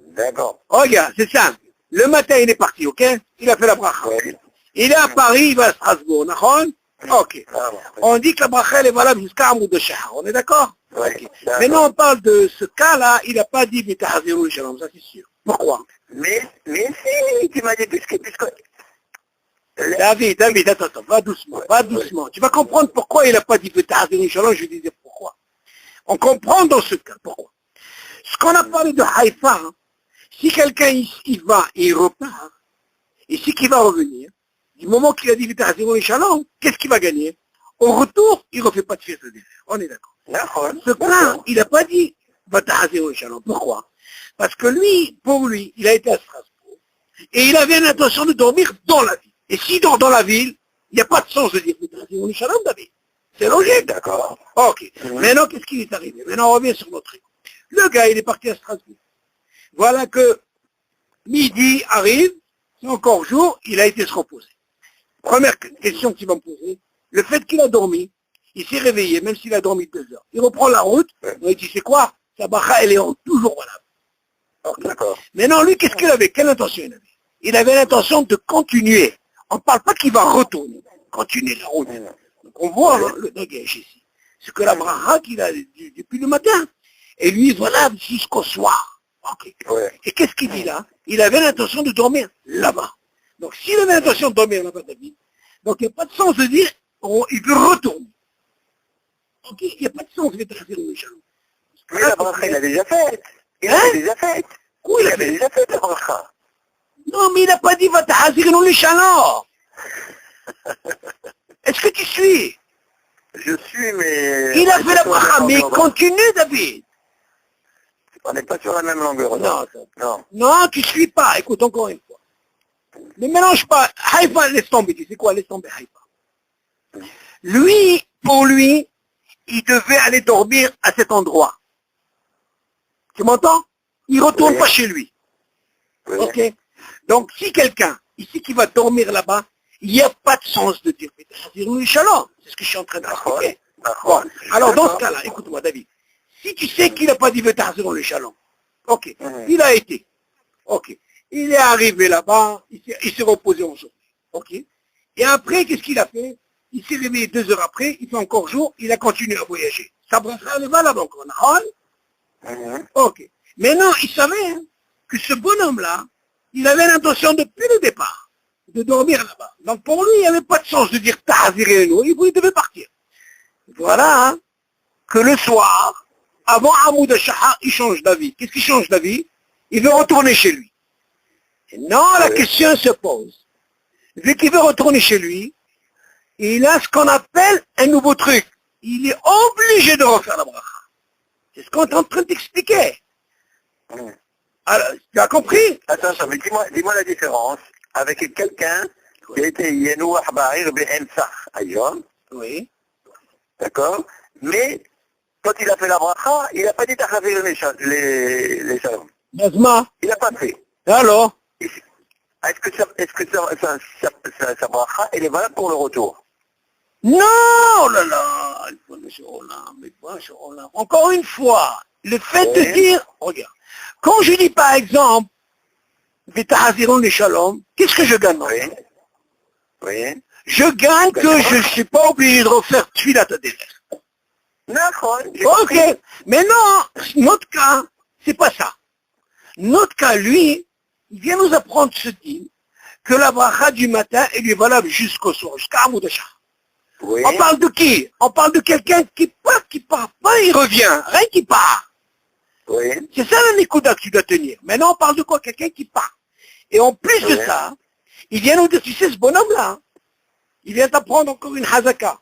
D'accord. Regarde, c'est simple. Le matin, il est parti, ok? Il a fait la bracha. Oui. Il est à Paris, il va à Strasbourg, d'accord? Ok. Ah, bon. On dit que la bracha, elle est valable jusqu'à Amoud de Shahar, on est d'accord? Oui. Ok. D'accord. Maintenant, on parle de ce cas-là, il n'a pas dit Bitahazirou Shalom, ça c'est sûr. Pourquoi? Mais si, tu m'as dit, puisque David, attends, va doucement, va doucement. Tu vas comprendre pourquoi il n'a pas dit Bitahazirou Shalom, je vais te dire pourquoi. On comprend dans ce cas, pourquoi. Ce qu'on a parlé de Haïfa, hein, si quelqu'un il va et il repart, et si qu'il va revenir, du moment qu'il a dit Bitahazirou Shalom, qu'est-ce qu'il va gagner? Au retour, il ne refait pas de fiesta d'hiver. On est d'accord. d'accord. Ce cas, il n'a pas dit Bitahazirou Shalom. Pourquoi? Parce que lui, pour lui, il a été à Strasbourg, et il avait l'intention de dormir dans la ville. Et s'il dort dans la ville, il n'y a pas de sens de dire Bitahazirou Shalom, David. C'est logique. D'accord. Ok. Maintenant, qu'est-ce qui est arrivé? Maintenant, on revient sur notre truc. Le gars, il est parti à Strasbourg. Voilà que midi arrive, c'est encore jour, il a été se reposer. Première question qu'il va me poser, le fait qu'il a dormi, il s'est réveillé, même s'il a dormi 2 heures. Il reprend la route, il dit, c'est quoi? Sa bracha, elle est toujours valable. Okay. D'accord. Maintenant, lui, qu'est-ce qu'il avait? Quelle intention il avait? Il avait l'intention de continuer. On ne parle pas qu'il va retourner, continuer la route. Donc on voit hein, le dégage ici. C'est que la bracha qu'il a depuis le matin, et lui, voilà, jusqu'au soir. Okay. Ouais. Et qu'est-ce qu'il dit là? Il avait l'intention de dormir là-bas. Donc s'il avait l'intention de dormir là-bas, David, donc il n'y a pas de sens de dire, il peut retourner. Ok, il n'y a pas de sens de faire le Shalom. Oui, la bracha, il l'a déjà faite. Il Hein? l'a déjà faite. Où il Il a avait fait? déjà fait la bracha. Non, mais il n'a pas dit va t'ahazirnou le Shalom. Est-ce que tu suis? Je suis, mais... Il a fait la bracha, mais continue, David. On n'est pas sur la même longueur. Non, Non. non, tu ne suis pas. Écoute, encore une fois. Ne mélange pas. Haïfa, laisse tomber. Tu sais quoi? Laisse tomber Haïfa. Lui, pour lui, il devait aller dormir à cet endroit. Tu m'entends? Il ne retourne pas chez lui. Oui. Ok? Donc, si quelqu'un, ici, qui va dormir là-bas, il n'y a pas de sens de dire Shalom. C'est ce que je suis en train d'expliquer. Bon. Alors, dans ce cas-là, écoute-moi, David. Si tu sais qu'il n'a pas dit Betahazirou le Shalom, ok, il a été, ok, il est arrivé là-bas, il s'est reposé en journée, ok, et après, qu'est-ce qu'il a fait? Il s'est réveillé 2 heures après, il fait encore jour, il a continué à voyager. Sa bracha, elle va là-bas encore, ok. Maintenant, il savait hein, que ce bonhomme-là, il avait l'intention depuis le départ de dormir là-bas. Donc pour lui, il n'y avait pas de sens de dire Tahazirenu, il devait partir. Voilà hein, que le soir, avant Amoud Shahar, il change d'avis. Qu'est-ce qu'il change d'avis? Il veut retourner chez lui. Et non, la question se pose. Vu qu'il veut retourner chez lui, il a ce qu'on appelle un nouveau truc. Il est obligé de refaire la bracha. C'est ce qu'on est en train d'expliquer. Alors, tu as compris? Attends, mais dis-moi la différence avec quelqu'un qui a été Yanouah Bahir Be'emsach Ayom. Oui. D'accord? Mais quand il a fait la bracha, il n'a pas dit Tahazir les Shalom. Nazma. Il n'a pas fait. Alors? Est-ce que sa bracha, elle est valable pour le retour? Non, oh là là, encore une fois, le fait de dire, regarde, quand je dis par exemple, Vitahazirun les Shalom, qu'est-ce que je gagne? Oui. Je gagne que je ne suis pas obligé de refaire Tfilat Adéler. D'accord. Ok, mais non, notre cas, c'est pas ça. Notre cas, lui, il vient nous apprendre ce dit, que la bracha du matin, elle est valable jusqu'au soir, jusqu'à Amoud Shahar. Oui. On parle de qui? On parle de quelqu'un qui part pas, il revient, rien qui part. Oui. C'est ça le Nikuda que tu dois tenir. Maintenant, on parle de quoi? Quelqu'un qui part. Et en plus de ça, il vient nous dire, tu sais, ce bonhomme-là, il vient t'apprendre encore une hazaka.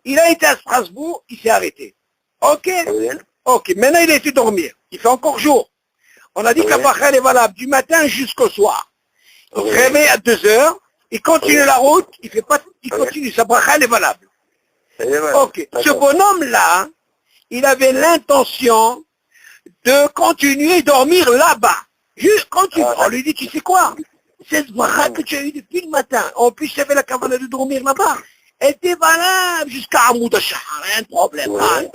Il a été à Strasbourg, il s'est arrêté. Ok? Oui. Ok, maintenant il a été dormir. Il fait encore jour. On a dit que la bracha est valable du matin jusqu'au soir. Il se réveille à 2 heures, il continue la route, il continue, sa bracha est valable. Ok, ce bonhomme-là, il avait l'intention de continuer à dormir là-bas. Juste continue. On lui dit, tu sais quoi? Cette bracha que tu as eue depuis le matin, en plus tu avais la cavale de dormir là-bas, était valable jusqu'à Hamoud al-Shahar, rien de problème. Ouais,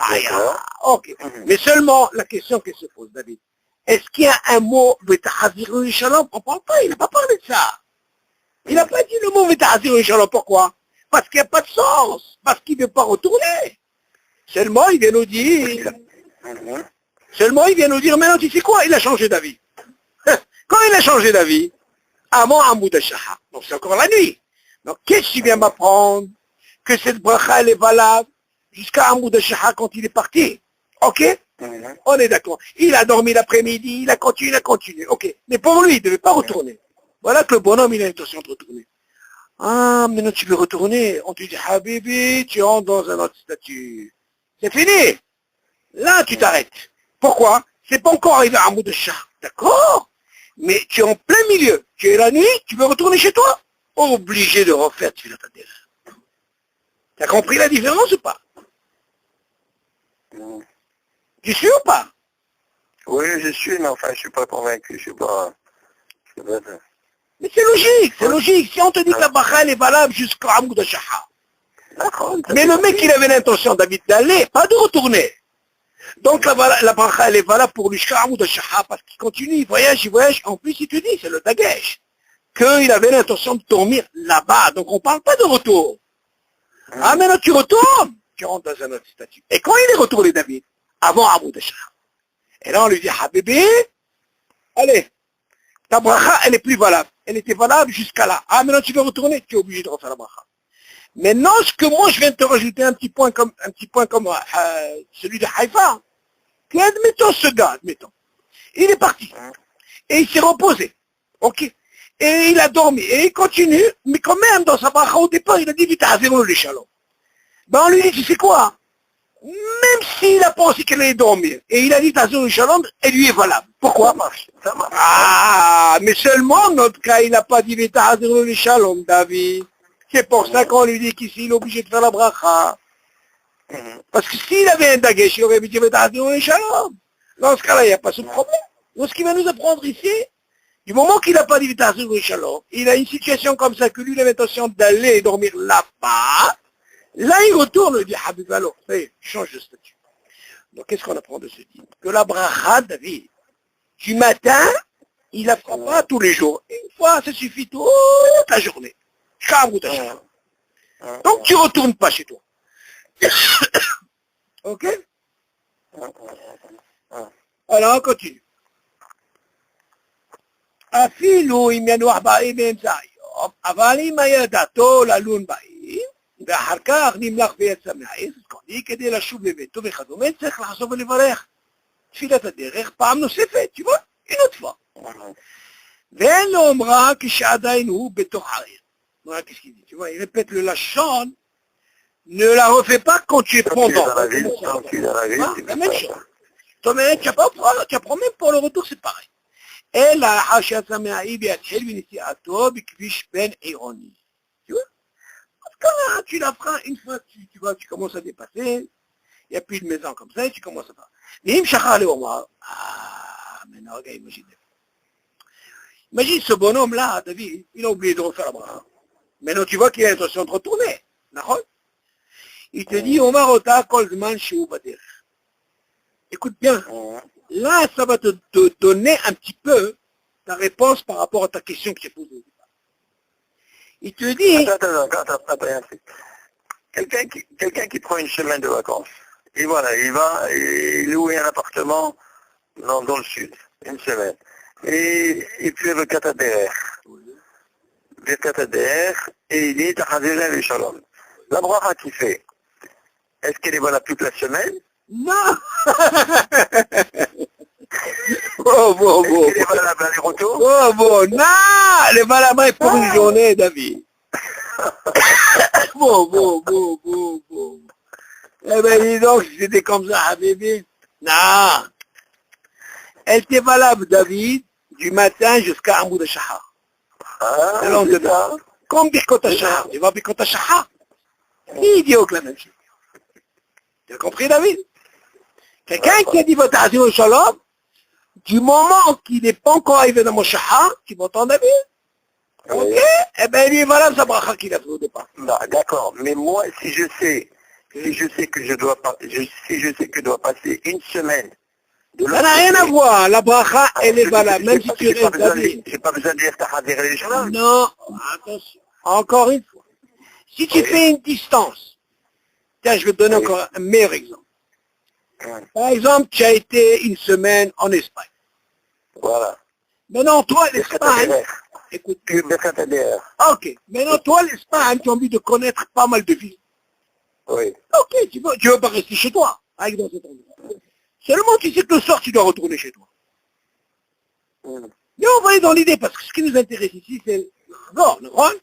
Ok. Mais seulement, la question qui se pose, David, est-ce qu'il y a un mot, Vetahazirun Shalom? On ne parle pas, il n'a pas parlé de ça. Il n'a pas dit le mot Vetahazirun Shalom. Pourquoi? Parce qu'il n'y a pas de sens. Parce qu'il ne veut pas retourner. Seulement, il vient nous dire, maintenant, tu sais quoi? Il a changé d'avis. Quand il a changé d'avis, avant Hamoud al-Shahar, donc c'est encore la nuit. Donc, qu'est-ce que tu viens m'apprendre? Que cette bracha, elle est valable jusqu'à Hamoud al-Shahar quand il est parti. Ok? On est d'accord. Il a dormi l'après-midi, il a continué. Ok. Mais pour lui, il ne devait pas retourner. Voilà que le bonhomme, il a l'intention de retourner. Ah, maintenant tu veux retourner. On te dit, Habibi, tu entres dans un autre statut. C'est fini. Là, tu t'arrêtes. Pourquoi? C'est pas encore arrivé à Hamoud al-Shahar. D'accord? Mais tu es en plein milieu. Tu es la nuit, tu veux retourner chez toi? Obligé de refaire tu ta terre. Tu as compris la différence ou pas? Tu suis ou pas? Oui, je suis, mais enfin, je ne suis pas convaincu. Je sais pas. Mais c'est logique. Si on te dit que la bracha elle est valable jusqu'à Hamoud al-Shahar. Mais le mec, il avait l'intention, David, d'aller, pas de retourner. Donc la bracha elle est valable pour lui jusqu'à Hamoud al-Shahar parce qu'il continue, il voyage. En plus, il te dit, c'est le Dagesh, qu'il avait l'intention de dormir là-bas. Donc on ne parle pas de retour. Ah, maintenant tu retournes, tu rentres dans un autre statut. Et quand il est retourné, David, avant Hamoud al-Shahar, et là on lui dit, Habibi, allez, ta bracha, elle est plus valable. Elle était valable jusqu'à là. Ah, maintenant tu veux retourner, tu es obligé de refaire la bracha. Maintenant, ce que moi je viens de te rajouter un petit point comme celui de Haïfa, que admettons ce gars, il est parti, et il s'est reposé, ok, et il a dormi, et il continue, mais quand même dans sa bracha au départ, il a dit, vite, le shalom. Ben on lui dit, tu sais quoi, même s'il a pensé qu'elle allait dormir, et il a dit, le shalom, elle lui est valable. Pourquoi? Ça marche. Ah, mais seulement, dans notre cas, il n'a pas dit, vite, le shalom, David. C'est pour ça qu'on lui dit qu'ici, il est obligé de faire la bracha. Parce que s'il avait un dagesh, il aurait dit, le shalom. Dans ce cas-là, il n'y a pas ce problème. Donc, ce qu'il va nous apprendre ici, du moment qu'il n'a pas dit le shalom, il a une situation comme ça, que lui, il avait l'intention d'aller dormir là-bas. Là, il retourne, il dit, Habib, alors, ça y est, change de statut. Donc, qu'est-ce qu'on apprend de ce livre? Que la bracha, David, du matin, il la fera pas tous les jours. Une fois, ça suffit toute la journée. Donc, tu ne retournes pas chez toi. Ok? Alors, on continue. אפילו אם ינוח באים באמצע היום, אבל אם היה דעתו ללון באים, ואחר כך נמלח ויצא מהעץ, כדי לשוב לביתו וכדומה, צריך לחזור ולברך. תפילת הדרך פעם נוספת, תשמע, une autre fois. ואין לו אומרה כשעדיין הוא בתוך העיר. Voilà qu'est-ce qu'il dit. Tu vois, il répète le lachon, ne la refais pas quand tu es pendant. Dans la ville, la même chose. Tu apprends même pour le retour, c'est pareil. אלא חשת מהאי ויתחיל בנסיעתו בכביש בין עירוני. Tu vois? Quand tu la feras, une fois tu vois, tu commences à dépasser, il n'y a plus de maison comme ça, et tu commences à faire. Mais il me chakra le omar. Ah, maintenant, regarde, imagine ce bonhomme-là, David, il a oublié de refaire la bracha. Maintenant, tu vois qu'il a l'intention de retourner. D'accord? Il te dit, Omar Ota kol zman sheu baderech. Écoute bien. Là, ça va te donner un petit peu ta réponse par rapport à ta question que j'ai posée au départ. Il te dit... Attends. Quelqu'un qui prend une semaine de vacances, et voilà, il va, il loue un appartement dans le sud, une semaine. Et il fait le katader. Et il dit, Tahazirah le shalom. La bracha qu'il fait, est-ce qu'elle est valable toute la semaine? Non. Bon. Est-ce qu'elle est valable à l'aller-retour? Non, elle est valable pour une journée, David. Bon. Eh ben, dis donc, si c'était comme ça, Habibi. Non. Elle était valable, David, du matin jusqu'à Hamoud al-Shahar. Ah, le lendemain. Comme Birkot al-Shahar. Tu vois Birkot al-Shahar? Idiot que la même chose. Tu as compris, David? Quelqu'un qui a dit votre azir au shalom, du moment qu'il n'est pas encore arrivé dans mon shahar, tu m'entends, David? Ok. Eh bien, il est valable sa bracha qu'il a fait au départ. Non, d'accord. Mais moi, si je sais que je dois pas, si je sais que je dois passer une semaine de Ça l'autre n'a rien à côté, voir. La bracha, elle est valable. Même si tu j'ai pas restes besoin David. j'ai pas besoin de dire Tahadérer les Shalom. Non. Attention. Encore une fois. Si tu Oui. fais une distance, tiens, je vais te donner Oui. encore un meilleur exemple. Hum, Par exemple, tu as été une semaine en Espagne. Voilà. Maintenant, toi, l'Espagne, Tahadérer. écoute. Que Tahadérer. Ok. Maintenant, toi, l'Espagne, tu as envie de connaître pas mal de villes. Oui. Ok, tu veux pas rester chez toi, avec dans cet endroit. Seulement, tu sais que le soir, tu dois retourner chez toi. Hum, Mais on va aller dans l'idée, parce que ce qui nous intéresse ici, c'est le rôle.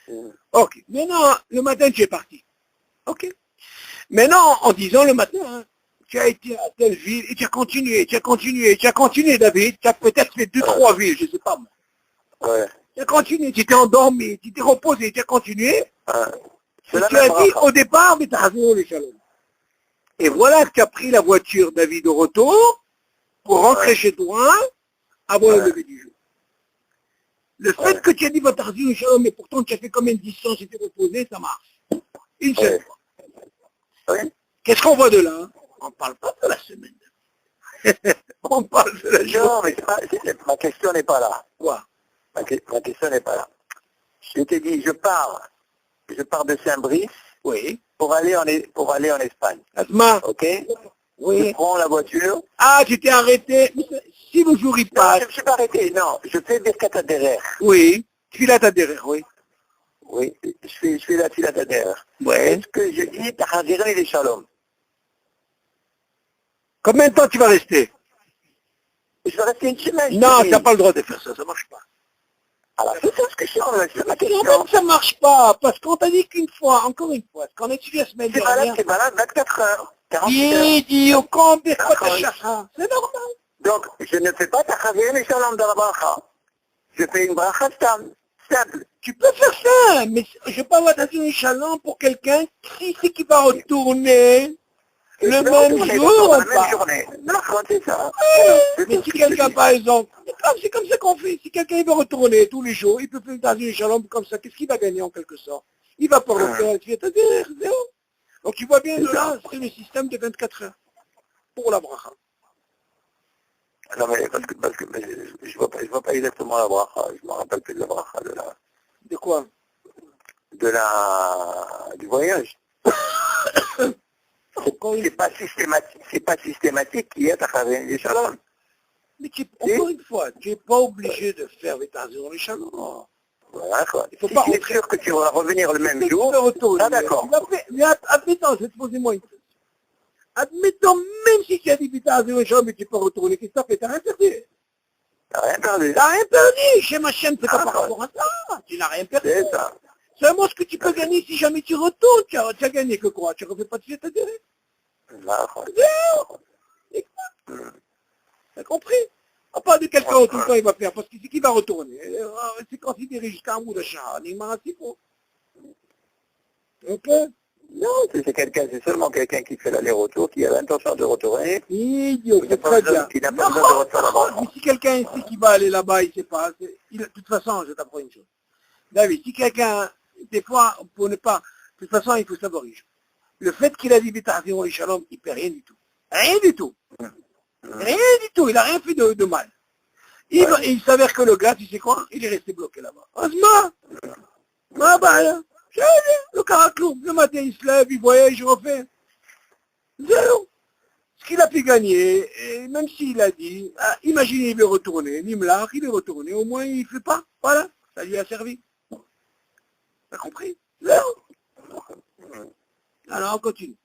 hum. Ok. Maintenant, le matin, tu es parti. Ok. Maintenant, en disant le matin, hein, tu as été à telle ville, et tu as continué, David, tu as peut-être fait 2-3 villes, je ne sais pas moi. Ouais. Tu as continué, tu t'es endormi, tu t'es reposé, tu as continué, Hein. C'est et la tu as même dit bracha. au départ, mais tu as raison, les shalom. Et voilà que tu as pris la voiture, David, au retour, pour rentrer Ouais. chez toi, avant le Ouais. lever du jour. Le fait Ouais. que tu as dit votre argent, shalom, mais pourtant tu as fait combien de distance, tu t'es reposé, ça marche. Une seule Ouais. fois. Oui. Qu'est-ce qu'on voit de là? On ne parle pas de la semaine. On parle de la journée. Non, mais ma question n'est pas là. Quoi? Ma question n'est pas là. Je t'ai dit, je pars de Saint-Brice Oui. pour aller en Espagne. Asma? Ok? Je Oui. prends la voiture. Ah, tu t'es arrêté. Si le jour il Non, passe. je ne me suis pas arrêté. Non, je fais Birkat Haderer. Oui. Tu l'as ta derrière, oui. Oui, je fais la Filat Haderer. Oui. Est-ce que je dis Tahadérer les Shalom? Combien de temps tu vas rester? Je vais rester une semaine. je Non, te tu dis. n'as pas le droit de faire ça, ça marche pas. Alors, c'est ça ce que je suis en train de- c'est ma En question. fait, ça marche pas, parce qu'on t'a dit qu'une fois, encore une fois, ce qu'on a étudié la semaine dernière, C'est malade 24 heures, 48 heures. dit au camp, c'est D'accord. normal. Donc, je ne fais pas Tahadérer les Shalom dans la bracha. Je fais une bracha simple. Tu peux faire ça, mais je peux avoir un chaland pour quelqu'un qui sait qu'il va retourner Et le je vais même retourner, jour d'accord, dans ou la même pas. journée. Non, c'est ça. C'est Mais tout si ce que je te quelqu'un, dis. par exemple, c'est comme ça qu'on fait. Si quelqu'un il veut retourner tous les jours, il peut faire dans une chalambe comme ça, qu'est-ce qu'il va gagner en quelque sorte? Il va pas refaire, tu vas dire, zéro. Donc tu vois bien de C'est là, ça. c'est le système de 24 heures pour la bracha. Non, mais parce que mais je vois pas exactement la bracha. Je me rappelle plus de la bracha De quoi? du voyage. Encore une fois. C'est pas systématique qu'il y a Tahadérer les Shalom. Mais encore une fois, tu n'es pas obligé de faire les tarzans les chalands. Voilà, quoi. Il faut Si pas tu es rentrer. sûr que tu vas revenir le même Tu jour, peux retourner. ah d'accord. Mais admettons, je vais te poser moi une question. Admettons, même si tu as dit putain, mais tu peux retourner, qu'est-ce que tu fait? T'as rien perdu. T'as rien perdu. T'as rien perdu. Chez ma chaîne, c'est pas par D'accord. rapport à ça. Tu n'as rien perdu. C'est ça. Seulement ce que tu peux gagner si jamais tu retournes, tu as gagné que quoi? Tu ne refais pas de fiette à dire. D'accord. T'as compris? À part de quelqu'un tout le temps il va faire, parce que c'est qui va retourner. C'est considéré jusqu'à un bout de chat. Il m'a rassis pour. Ok? Non, c'est seulement quelqu'un qui fait l'aller-retour, qui a l'intention de retourner, Idiot, qui n'a c'est pas très besoin, bien. qui n'a pas besoin de refaire la bracha. Mais si quelqu'un sait qu'il va aller là-bas, il ne sait pas. De toute façon, je t'apprends une chose. David, si quelqu'un, des fois, pour ne pas, de toute façon, il faut savoir une chose. Le fait qu'il a dit Bétarzion et Shalom, il ne paie rien du tout. Rien du tout. Rien du tout. Il n'a rien fait de mal. Il s'avère que le gars, tu sais quoi, il est resté bloqué là-bas. Asma, bah, le caracloum, le matin, il se lève, il voyage, il refait. Zéro. Ce qu'il a pu gagner, et même s'il a dit, imaginez, il veut retourner, Nimlar, il est retourné, au moins il ne fait pas. Voilà, ça lui a servi. T'as compris? Zéro. Alors on continue.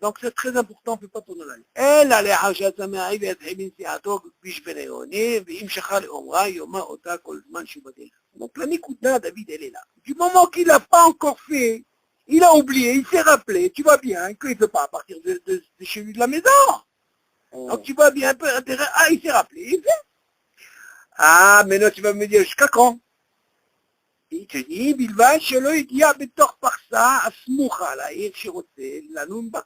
Donc c'est très important, on ne peut pas tourner la ligne. Elle a les hachats samai ויתחיל בנסיעתו בכביש בניוני, ואם שכה לאומרה, יאמר אותה כל זמן שהוא בדרך. Donc la Nikoudna, David, elle est là. Du moment qu'il n'a pas encore fait, il a oublié, il s'est rappelé, tu vois bien qu'il ne peut pas partir de chez lui de la maison. Donc tu vois bien un peu intérêt, il s'est rappelé, il fait. Maintenant tu vas me dire, jusqu'à quand? היא תגיד, בלבד שלא הגיע בתוך פרסה הסמוכה לעיר שרוצה לנום בה.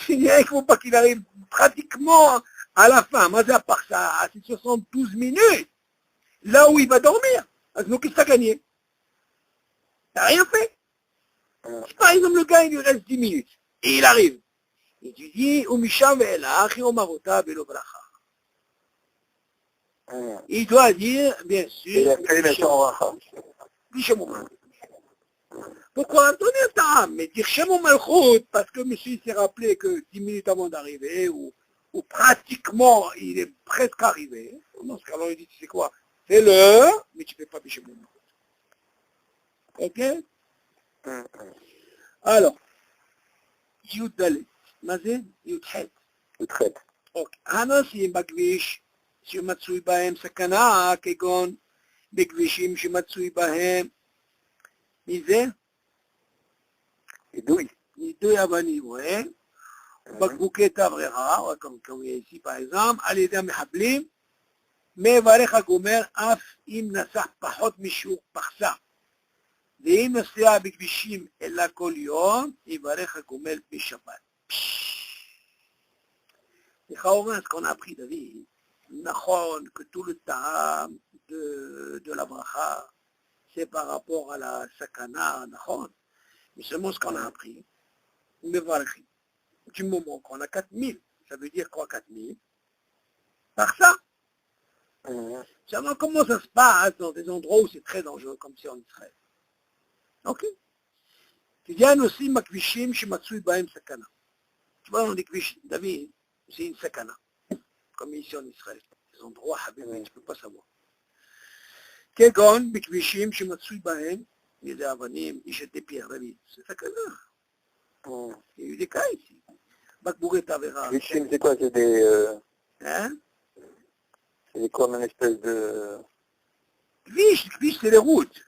il ne faut pas qu'il arrive pratiquement à la fin. Mais à part ça, à ces 72 minutes, là où il va dormir, donc qu'est-ce que t'as gagné? T'as rien fait. Si par exemple le gars, il lui reste 10 minutes, et il arrive, et tu dis, Umisham ve'elach, Omarota be'lo bracha. Il doit dire, bien sûr, Il a fait le temps. pourquoi donner un temps? Mais dire Shemou Malchut, parce que monsieur s'est rappelé que 10 minutes avant d'arriver, ou pratiquement il est presque arrivé, dans ce cas-là, il dit, tu sais quoi, fais-le, mais tu ne fais pas Shemou Malchut. Ok? Alors, Yud Dalet, Mazé, Yud Het. אוקיי, הנוסעים בכביש שמצוי בהם סכנה, כגון בכבישים שמצוי בהם, מזה? יידוי אבנים, בקבוקי תבערה, comme ici par exemple, על ידי המחבלים, מברך הגומר אף אם נסע פחות משיעור פחסה. ואם נוסע בכבישים אלא כל יום, יברך הגומר בשבת. לכאורה, ce qu'on a appris, David, נכון, que tout le temps de la bracha, c'est par rapport à la sakana, נכון, mais seulement ce qu'on a appris, mevarchi, du moment qu'on a 4000, ça veut dire quoi 4000? Par ça. Seulement comment ça se passe dans des endroits où c'est très dangereux, comme si en Israël. Ok? Tu dis aussi, makvishim, shimatsui baim sakana. Tu vois, dans les kvish, David, c'est une sakana, comme ici en Israël. Des endroits, habibi, tu ne peux pas savoir. Kegon, בכבישים שמצוי בהם, ידי אבנים, איש את pierres, David, c'est sakana. Il y a eu des cas ici. Bakbouré Tavera. Kvichim, c'est quoi? C'est des... Hein? C'est comme une espèce de... Kvish, c'est les routes.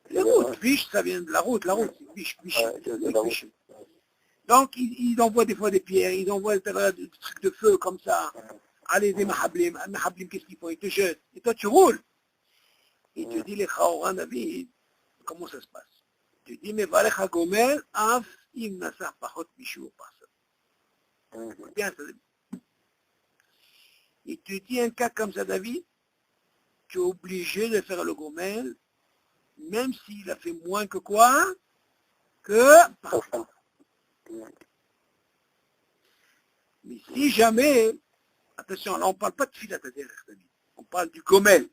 Les routes, kvish, ça vient de la route, c'est kvish, kvish. Donc, ils envoient des fois des pierres, ils envoient des trucs de feu comme ça. Allez, des mahablim, qu'est-ce qu'ils font? Ils te jettent. Et toi, tu roules. Et tu dis, les chaoran, David, comment ça se passe? Tu dis, mais valech hagomer, af im nasah pachot mishu pasa. Bien, ça. Et tu dis un cas comme ça, David, tu es obligé de faire le gomel, même s'il a fait moins que quoi? Que parfois. Mais si jamais, attention, là on ne parle pas de filat à David, on parle du gomel.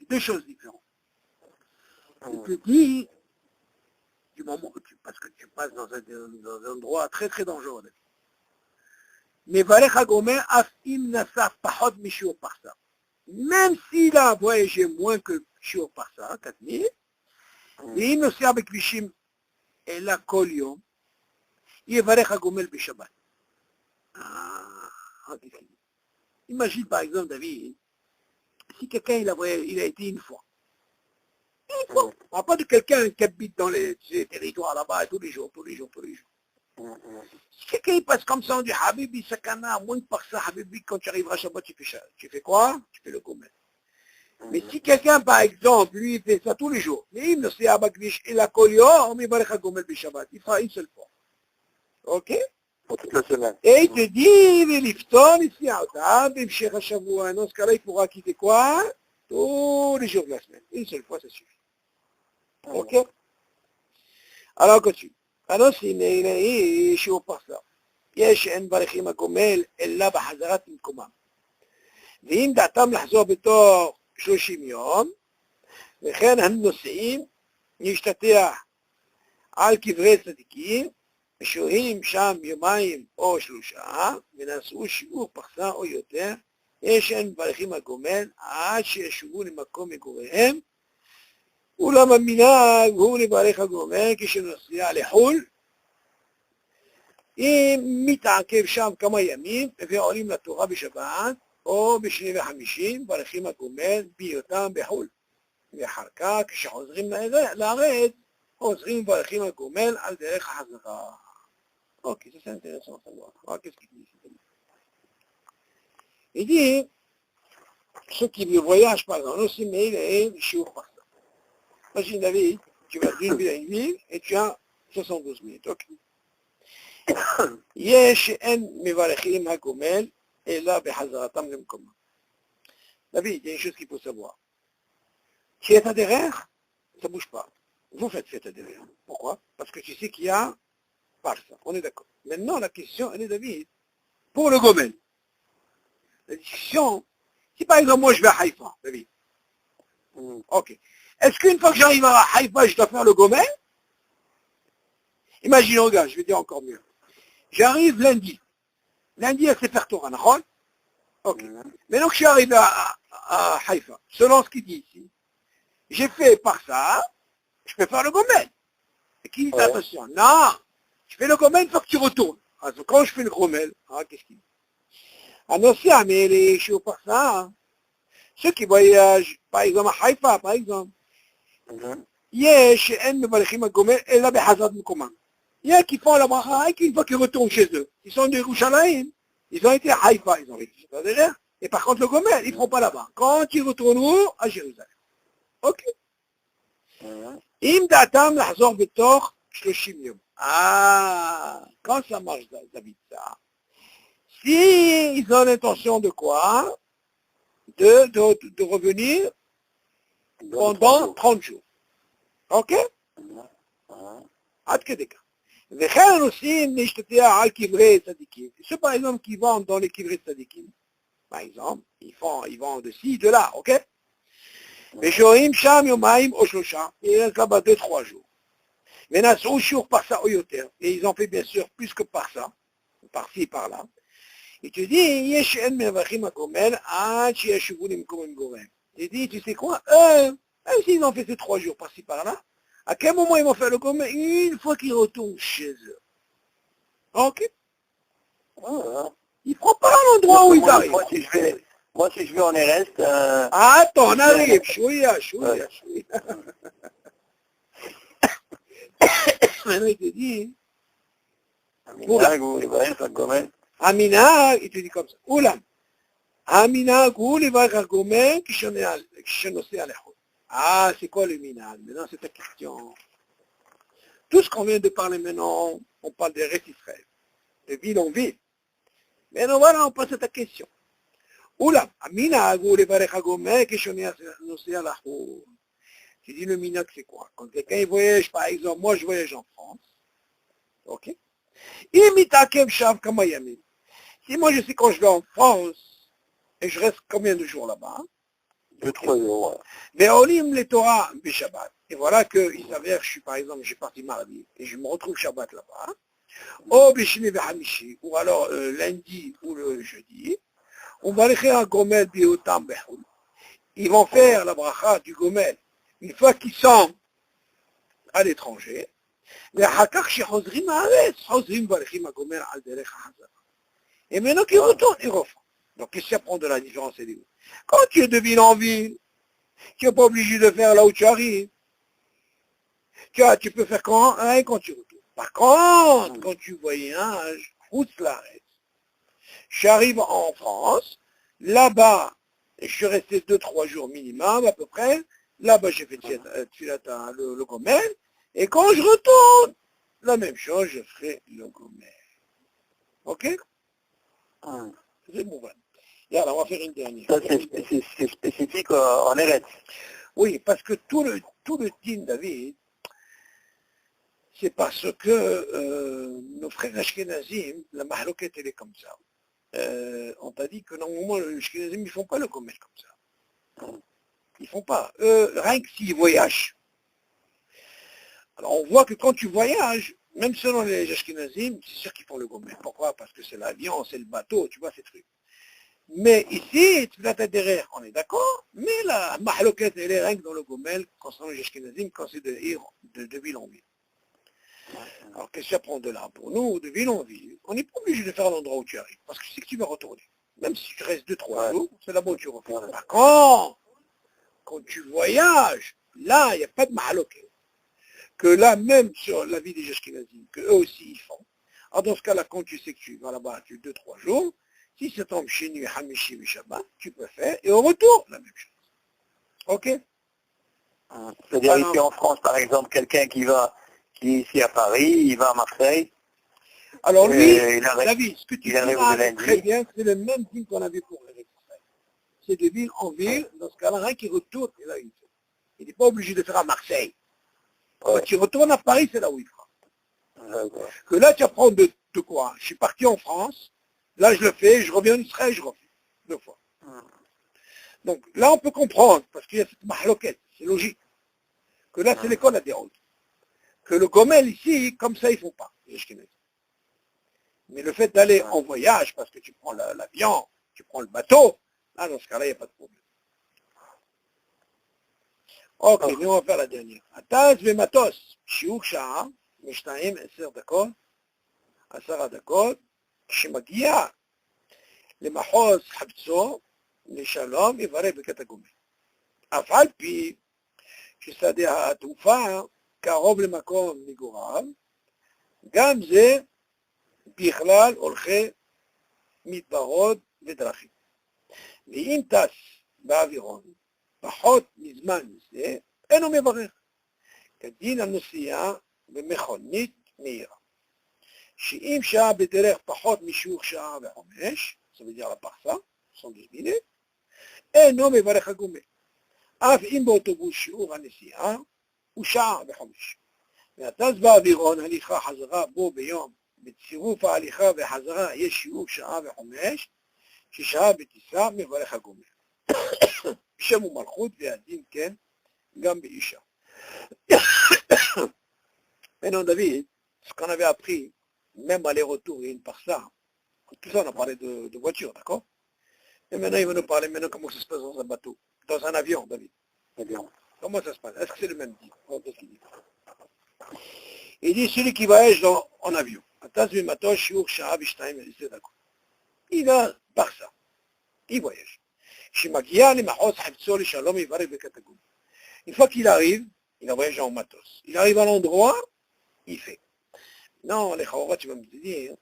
Deux choses différentes. Tu te dis, du moment où parce que tu passes dans un endroit très très dangereux, mais Varecha Gomer, Afim Nasa Pahod Mishur Parsa. Même s'il a voyagé moins que Shur Parsa, 4000, et il ne sert avec Vishim et la Kolium, il est Varecha Gomer Bishabat. Imagine par exemple, David, si quelqu'un il a été une fois. Une fois. On ne parle pas de quelqu'un qui habite dans les territoires là-bas tous les jours. Si quelqu'un il passe comme ça, on dit Habibi Sakana, moins que par ça, Habibi, quand tu arriveras à Shabbat, tu fais quoi? Tu fais le gommel. Mais si quelqu'un, par exemple, lui, il fait ça tous les jours, mais il ne sait pas et la Kolio, il va le gommel du Shabbat. Il fera une seule fois. Ok? Pour toute la semaine. Et il te dit, les lifton, ici, dans ce cas-là, il pourra quitter quoi? Tous les jours de la semaine. Une seule fois, ça suffit. Ok? Alors, continue. הנוסעים נהנאים שיעור פרסה. יש שאין בריחים הגומל אלא בחזרת ממקומם. ואם דעתם לחזור בתוך 30 יום, וכן הנוסעים להשתטח על קברי צדיקים, ושוהים שם יומיים או 3, ונעשו שיעור פרסה או יותר, יש שאין בריחים הגומל עד שישובו למקום מגוריהם, אולם המנהג הוא לברך הגומל כשנוסע לחו"ל, אם מתעכב שם כמה ימים ועולים לתורה בשבת או בשני וחמישים, ברכים הגומל בהיותם בחו"ל. ואחר כך כשחוזרים לארץ, חוזרים ברכים הגומל על דרך החזרה. אוקיי, זה אינטרסant à voir. Qu'est-ce qu'il dit? Il dit, ceux qui voyagent par exemple, aussi, mais il est shiur par ça. Imagine David, tu vas d'une ville à une ville et tu as 72 minutes. Ok. יש שאין מברכים הגומל, אלא בחזרתם למקומם. David, il y a une chose qu'il faut savoir. Fieta derrière, ça ne bouge pas. Vous faites fieta derrière. Pourquoi? Parce que tu sais qu'il y a par ça. On est d'accord. Maintenant, la question, elle est, David, pour le gomel. La discussion, si par exemple, moi je vais à Haïfa, David. Ok. Est-ce qu'une fois que j'arrive à Haïfa, je dois faire le gomel? Imagine, regarde, je vais dire encore mieux. J'arrive lundi. Lundi, à Sefer Torah, d'accord? Ok. Maintenant que je suis arrivé à Haïfa, selon ce qu'il dit ici, j'ai fait par ça, je peux faire le gomel. Et qui dit attention? Non, je fais le gomel une fois que tu retournes. Alors, quand je fais le gomel, qu'est-ce qu'il dit? Annoncia, mais les chiots par ça, ceux qui voyagent, par exemple à Haïfa, par exemple, il y a qui font la bracha et qui, une fois qu'ils retournent chez eux, ils sont de Yerushalayim, ils ont été à Haïfa, ils ont vécu derrière, et par contre le gomel, ils ne feront pas là-bas. Quand ils retournent où? À Jérusalem. Ok. אם דעתם לחזור בתוך 30 יום. quand ça marche, David, ça. Si ils ont l'intention de quoi? De revenir pendant 30 jours. Ok? עד כדי כך. וכן הנוסעים להשתתף על קברי צדיקים. Ceux par exemple qui vont dans les קברי צדיקים, par exemple, ils vont de ci, de là, ok? ושוהים שם יומיים או שלושה, ils restent là-bas 2-3 jours. ונסעו שיעור פרסה או יותר, et ils ont fait bien sûr plus que par ça, par-ci, par-là. Et tu dis, יש שאין מברכים הגומל עד שישובו למקום המגוריהם. Tu dis, tu sais quoi, même s'ils ont fait ces 3 jours par-ci, par-là, à quel moment ils vont faire le gomel? Une fois qu'ils retournent chez eux. Ok? Ils ne feront pas l'endroit où ils arrivent. Moi, si je vais en Erest... Attends, on arrive. Chouïa. Maintenant, il te dit... Aminag, il te dit comme ça. Oulam. Aminag, ou les vagagomens qui chenocent à l'échot. C'est quoi le minag? Maintenant, c'est ta question. Tout ce qu'on vient de parler maintenant, on parle des récifs, de ville en ville. Maintenant, voilà, on passe à ta question. Oula, minag ou les varechagomais qui chenocent à l'échot. Tu dis le minag, c'est quoi? Quand quelqu'un voyage, par exemple, moi je voyage en France, ok? Imitakem shav kamayamim. Si moi je sais quand je vais en France, et je reste combien de jours là-bas? 2-3 jours. Ve'olim le Torah Shabbat. Et voilà qu'il s'avère que je suis, par exemple, j'ai parti mardi, et je me retrouve Shabbat là-bas, ou alors lundi ou le jeudi, on va écrire un gomel biotam behoul. Ils vont faire la bracha du gomel une fois qu'ils sont à l'étranger. Et maintenant qu'ils retournent, ils refont. Donc, qu'est-ce qu'il apprend de la différence? Elle est où? Quand tu es de ville en ville, tu n'es pas obligé de faire là où tu arrives. Tu peux faire quand tu retournes. Par contre, quand tu voyages, j'arrive en France, là-bas, je suis resté 2-3 jours minimum à peu près, là-bas j'ai fait le gomel, et quand je retourne, la même chose, je ferai le gomel. Ok? C'est bon. Et alors, on va faire une dernière. Ça, c'est spécifique en Eretz. Oui, parce que tout le din, David, c'est parce que nos frères Ashkenazim, la mahloquette, elle est comme ça. On t'a dit que normalement, les Ashkenazim, ils ne font pas le commerce comme ça. Ils ne font pas. Rien que s'ils voyagent. Alors, on voit que quand tu voyages, même selon les Ashkenazim, c'est sûr qu'ils font le commerce. Pourquoi? Parce que c'est l'avion, c'est le bateau, tu vois, ces trucs. Mais ici, tu vas derrière, on est d'accord, mais la mahloquette, elle est rien que dans le gomel, concernant les Ashkenazim, quand c'est de ville en ville. Alors, qu'est-ce que ça prend de là? Pour nous, de ville en ville, on n'est pas obligé de faire l'endroit où tu arrives, parce que tu sais que tu vas retourner. Même si tu restes 2-3 jours, c'est là-bas où tu retournes. Par contre, quand tu voyages, là, il n'y a pas de mahaloquette. Que là, même sur la vie des Ashkenazim, qu'eux aussi ils font. Alors, dans ce cas-là, quand tu sais que tu vas là-bas, tu 2-3 jours, si ça tombe chez nous, Hamishi, Shabbat, tu peux faire, et au retour, la même chose. Ok? C'est-à-dire ici en France, par exemple, quelqu'un qui est ici à Paris, il va à Marseille. Alors lui, il arrive, David, ce que tu dis il arrive là, de c'est très lundi. bien, c'est le même film qu'on a vu pour les extraits. C'est de ville en ville, dans ce cas-là, un qui retourne, et là il fait. Il n'est pas obligé de faire à Marseille. Quand Ouais. il retourne à Paris, c'est là où il fera. D'accord. Que là, tu apprends de quoi? Je suis parti en France, là je le fais, je reviens en Israël, je refais. 2 fois. Donc là, on peut comprendre, parce qu'il y a cette mahloquette, c'est logique, que là, c'est l'école adhérente. Que le Gomel ici, comme ça, ils ne font pas, les Ashkénazes. Mais le fait d'aller en voyage, parce que tu prends l'avion, tu prends le bateau, là, dans ce cas-là, il n'y a pas de problème. Ok, nous on va faire la dernière. הטס במטוס, שיעור שעה, משתיים 10 דקות, 10 דקות, כשמגיע למחוז חפצו, לשלום, יברך ברכת הגומל. אף על פי ששדה התעופה קרוב למקום מגוריו, גם זה בכלל הולכי מדברות ודרכים. ואם טס באווירון פחות מזמן זה, אינו מברך. כדין הנסיעה במכונית מהירה. שאם שעה בדרך פחות משיעור שעה וחמש, זה veut dire la parsa, 110 minutes, אינו מברך הגומל. אף אם באוטובוס שיעור הנסיעה הוא שעה וחמש. והטס באווירון הליכה חזרה בו ביום, בצירוף ההליכה וחזרה יש שיעור שעה וחמש, ששעה בטיסה מברך הגומל. שם ומלכות והדין כן, גם באישה. Maintenant David, ce qu'on avait appris, même aller-retour et une par ça, tout ça on a parlé de voiture, d'accord? Et maintenant il va nous parler maintenant comment ça se passe dans un bateau, dans un avion, David. Comment ça se passe? Est-ce que c'est le même dit? Qu'est-ce qu'il dit? Il dit celui qui voyage en avion. Il va par ça. Il voyage. Une fois qu'il arrive, il a voyagé en matos. Il arrive à l'endroit, il fait. Non, les Khaoura, tu vas me dire,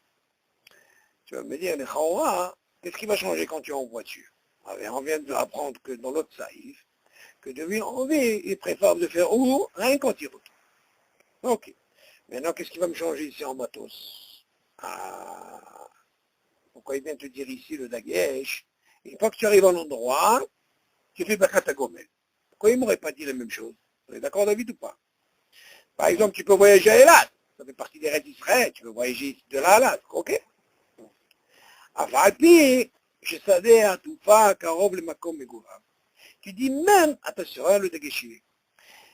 les Khaoura, qu'est-ce qui va changer quand tu es en voiture? On vient d'apprendre que dans l'autre saïf, que de ville en ville, il préfère de faire où? Rien quand il retourne. Ok. Maintenant, qu'est-ce qui va me changer ici en matos? Pourquoi il vient te dire ici le Dagesh? Une fois que tu arrives à l'endroit, tu fais Bakat Gomel. Pourquoi il ne m'aurait pas dit la même chose? Vous êtes d'accord, David, ou pas? Par exemple, tu peux voyager à Elat. Ça fait partie des raids d'Israël. Tu peux voyager de là à là. Ok? Avalpi, je savais à tout faire, Karov le Makom Megourav. Tu dis même, attention, le Dageshi,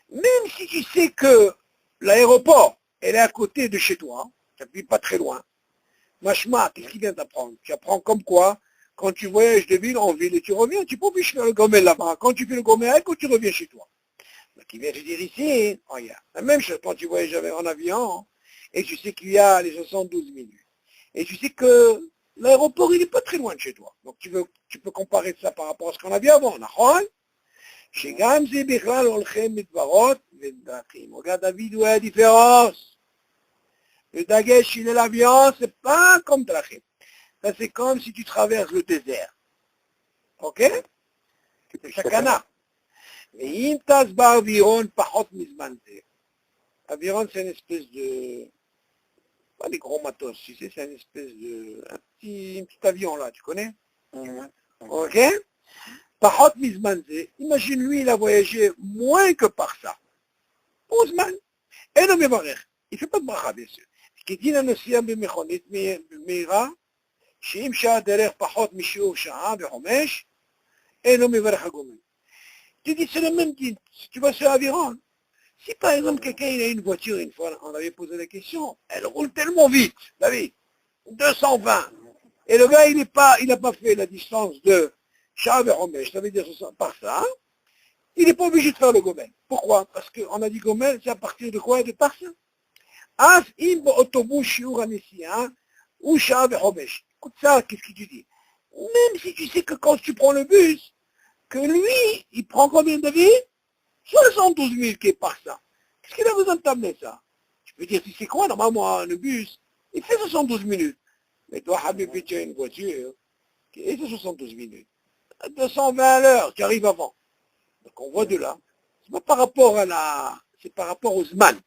même si tu sais que l'aéroport, elle est à côté de chez toi, ça ne vit pas très loin, Mashma, qu'est-ce qu'il vient d'apprendre? Tu apprends comme quoi, quand tu voyages de ville en ville et tu reviens, tu peux plus faire le Gomel là-bas. Quand tu fais le Gomel, quand tu reviens chez toi. Donc il vient te dire ici, regarde, la même chose quand tu voyages en avion, et tu sais qu'il y a les 72 minutes. Et tu sais que l'aéroport, il n'est pas très loin de chez toi. Donc tu peux comparer ça par rapport à ce qu'on a vu avant. שגם זה בכלל הולכים מדברות ודרכים. Regarde David, où est la différence? Le Dagesh, il est l'avion, c'est pas comme Drachim. Ça, c'est comme si tu traverses le désert. Ok? C'est chacana. Mais אם טס באווירון פחות מזמן זה. Aviron, c'est une espèce de... Pas des gros matos, tu sais, c'est une espèce de... Un petit avion, là, tu connais? Ok? Pahot Mizman, imagine lui, il a voyagé moins que par ça. Ouzman, et non, mais il ne fait pas de bracha, bien sûr. Ce qui dit la notion de Mechonit, Meira, שאם שעה דרך פחות משיעור שעה וחמש, אינו מברך הגומל. Tu dis, c'est le même dit, si tu vas sur Aviron. Si par exemple quelqu'un il a une voiture, une fois on avait posé la question, elle roule tellement vite, David, 220, et le gars il n'a pas fait la distance de Shah Homesh, ça veut dire par ça, il n'est pas obligé de faire le Gomel. Pourquoi? Parce qu'on a dit Gomel, c'est à partir de quoi? De par ça. Af im autobus shiur anesiya ou Shah Homesh. Écoute ça, qu'est-ce que tu dis? Même si tu sais que quand tu prends le bus, que lui, il prend combien de vie? 72 000 qui est par ça. Qu'est-ce qu'il a besoin de t'amener ça? Tu peux dire, tu sais quoi, normalement, le bus, il fait 72 minutes. Mais toi, Habib, tu as une voiture qui est de 72 minutes. À 220 à l'heure, tu arrives avant. Donc on voit de là. C'est pas par rapport à c'est par rapport au Zman.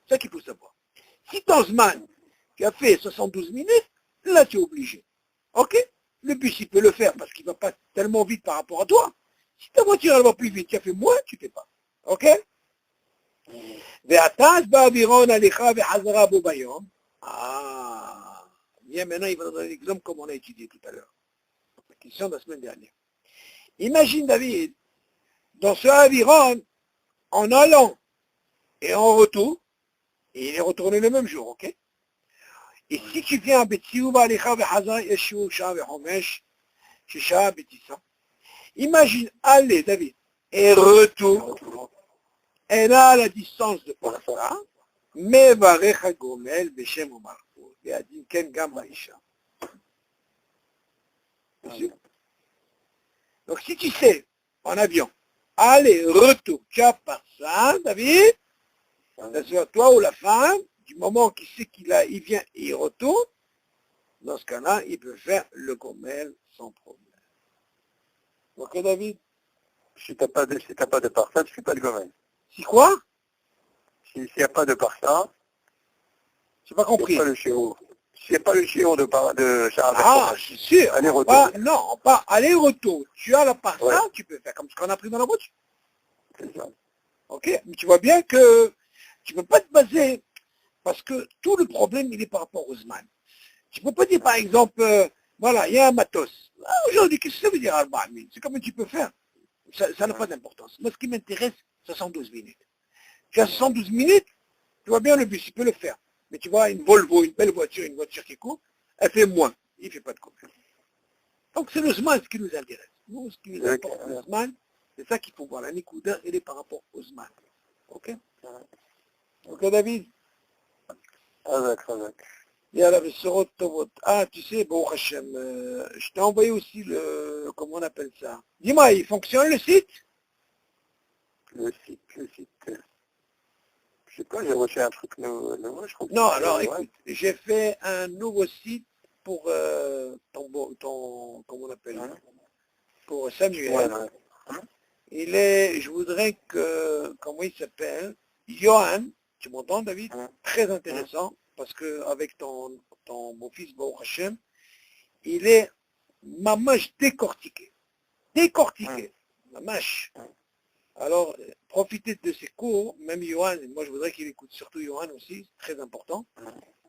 C'est ça qu'il faut savoir. Si ton Zman, tu as fait 72 minutes, là tu es obligé. Ok? Le bus, il peut le faire parce qu'il ne va pas tellement vite par rapport à toi. Si ta voiture, elle va plus vite, tu as fait moins, tu ne fais pas. Ok? והטס באווירון הליכה וחזרה בו ביום. Bien, maintenant, il va donner l'exemple comme on a étudié tout à l'heure. La question de la semaine dernière. Imagine, David, dans ce aviron, en allant et en retour, et il est retourné le même jour, ok? Et si tu viens à Betsiouba, Alecha, Vechazar, Yeshua, Shah, Vechomesh, Shisha, Betissa, imagine aller, David, et retour, et là, la distance de Parsa, Mevarecha Gomel, Beshem Omarko, et a dit, Ken Gamba Isha. Donc si tu sais, en avion, aller, retour, tu as Parsa, David, que ce soit toi ou la femme, du moment qu'il sait il vient et il retourne, dans ce cas-là, il peut faire le gomel sans problème. Ok, David? Si t'as pas de parsa, tu fais pas de gomel. C'est quoi? S'il n'y a pas de parsa, J'ai pas compris. c'est pas le chiot. C'est pas le chiot de Charles. Ah, c'est sûr. Aller-retour. Non, pas aller-retour. Tu as la parsa, Ouais. tu peux faire comme ce qu'on a pris dans la voiture. C'est ça. Ok? Mais tu vois bien que tu ne peux pas te baser, parce que tout le problème, il est par rapport aux Zman. Tu ne peux pas dire, par exemple, voilà, il y a un matos. Ah, aujourd'hui, qu'est-ce que ça veut dire Arba 000? C'est comme tu peux faire. Ça n'a pas d'importance. Moi, ce qui m'intéresse, 72 minutes. Tu as 72 minutes, tu vois bien le bus, il peut le faire. Mais tu vois, une Volvo, une belle voiture, une voiture qui court, elle fait moins. Il ne fait pas de combien. Donc, c'est le Zman ce qui nous intéresse. Nous, ce qui nous importe, le Zman, c'est ça qu'il faut voir. La Nikuda, elle est par rapport au Zman. Ok? Ok, David? Avec. Yalla, Bessorot Tovot. Ah, tu sais, bon, Hachem, je t'ai envoyé aussi le, comment on appelle ça? Dis-moi, il fonctionne le site? Le site. Je sais pas, j'ai reçu un truc nouveau, je crois. Non, alors écoute, j'ai fait un nouveau site pour ton comment on appelle, pour Samuel. Ouais. Je voudrais que, comment il s'appelle? Johan, tu m'entends, David? Très intéressant, parce que avec ton beau-fils, Baruch Hashem, il est mamash décortiqué. Mamash. Alors, profitez de ces cours, même Johan, moi je voudrais qu'il écoute surtout Johan aussi, c'est très important.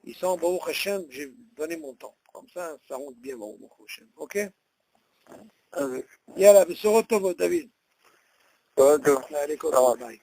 Ils sont Baruch Hashem, j'ai donné mon temps. Comme ça rentre bien Baruch Hashem. Ok? Yalla, Bessorot Tovot, David. D'accord. Allez, Ça va. bye.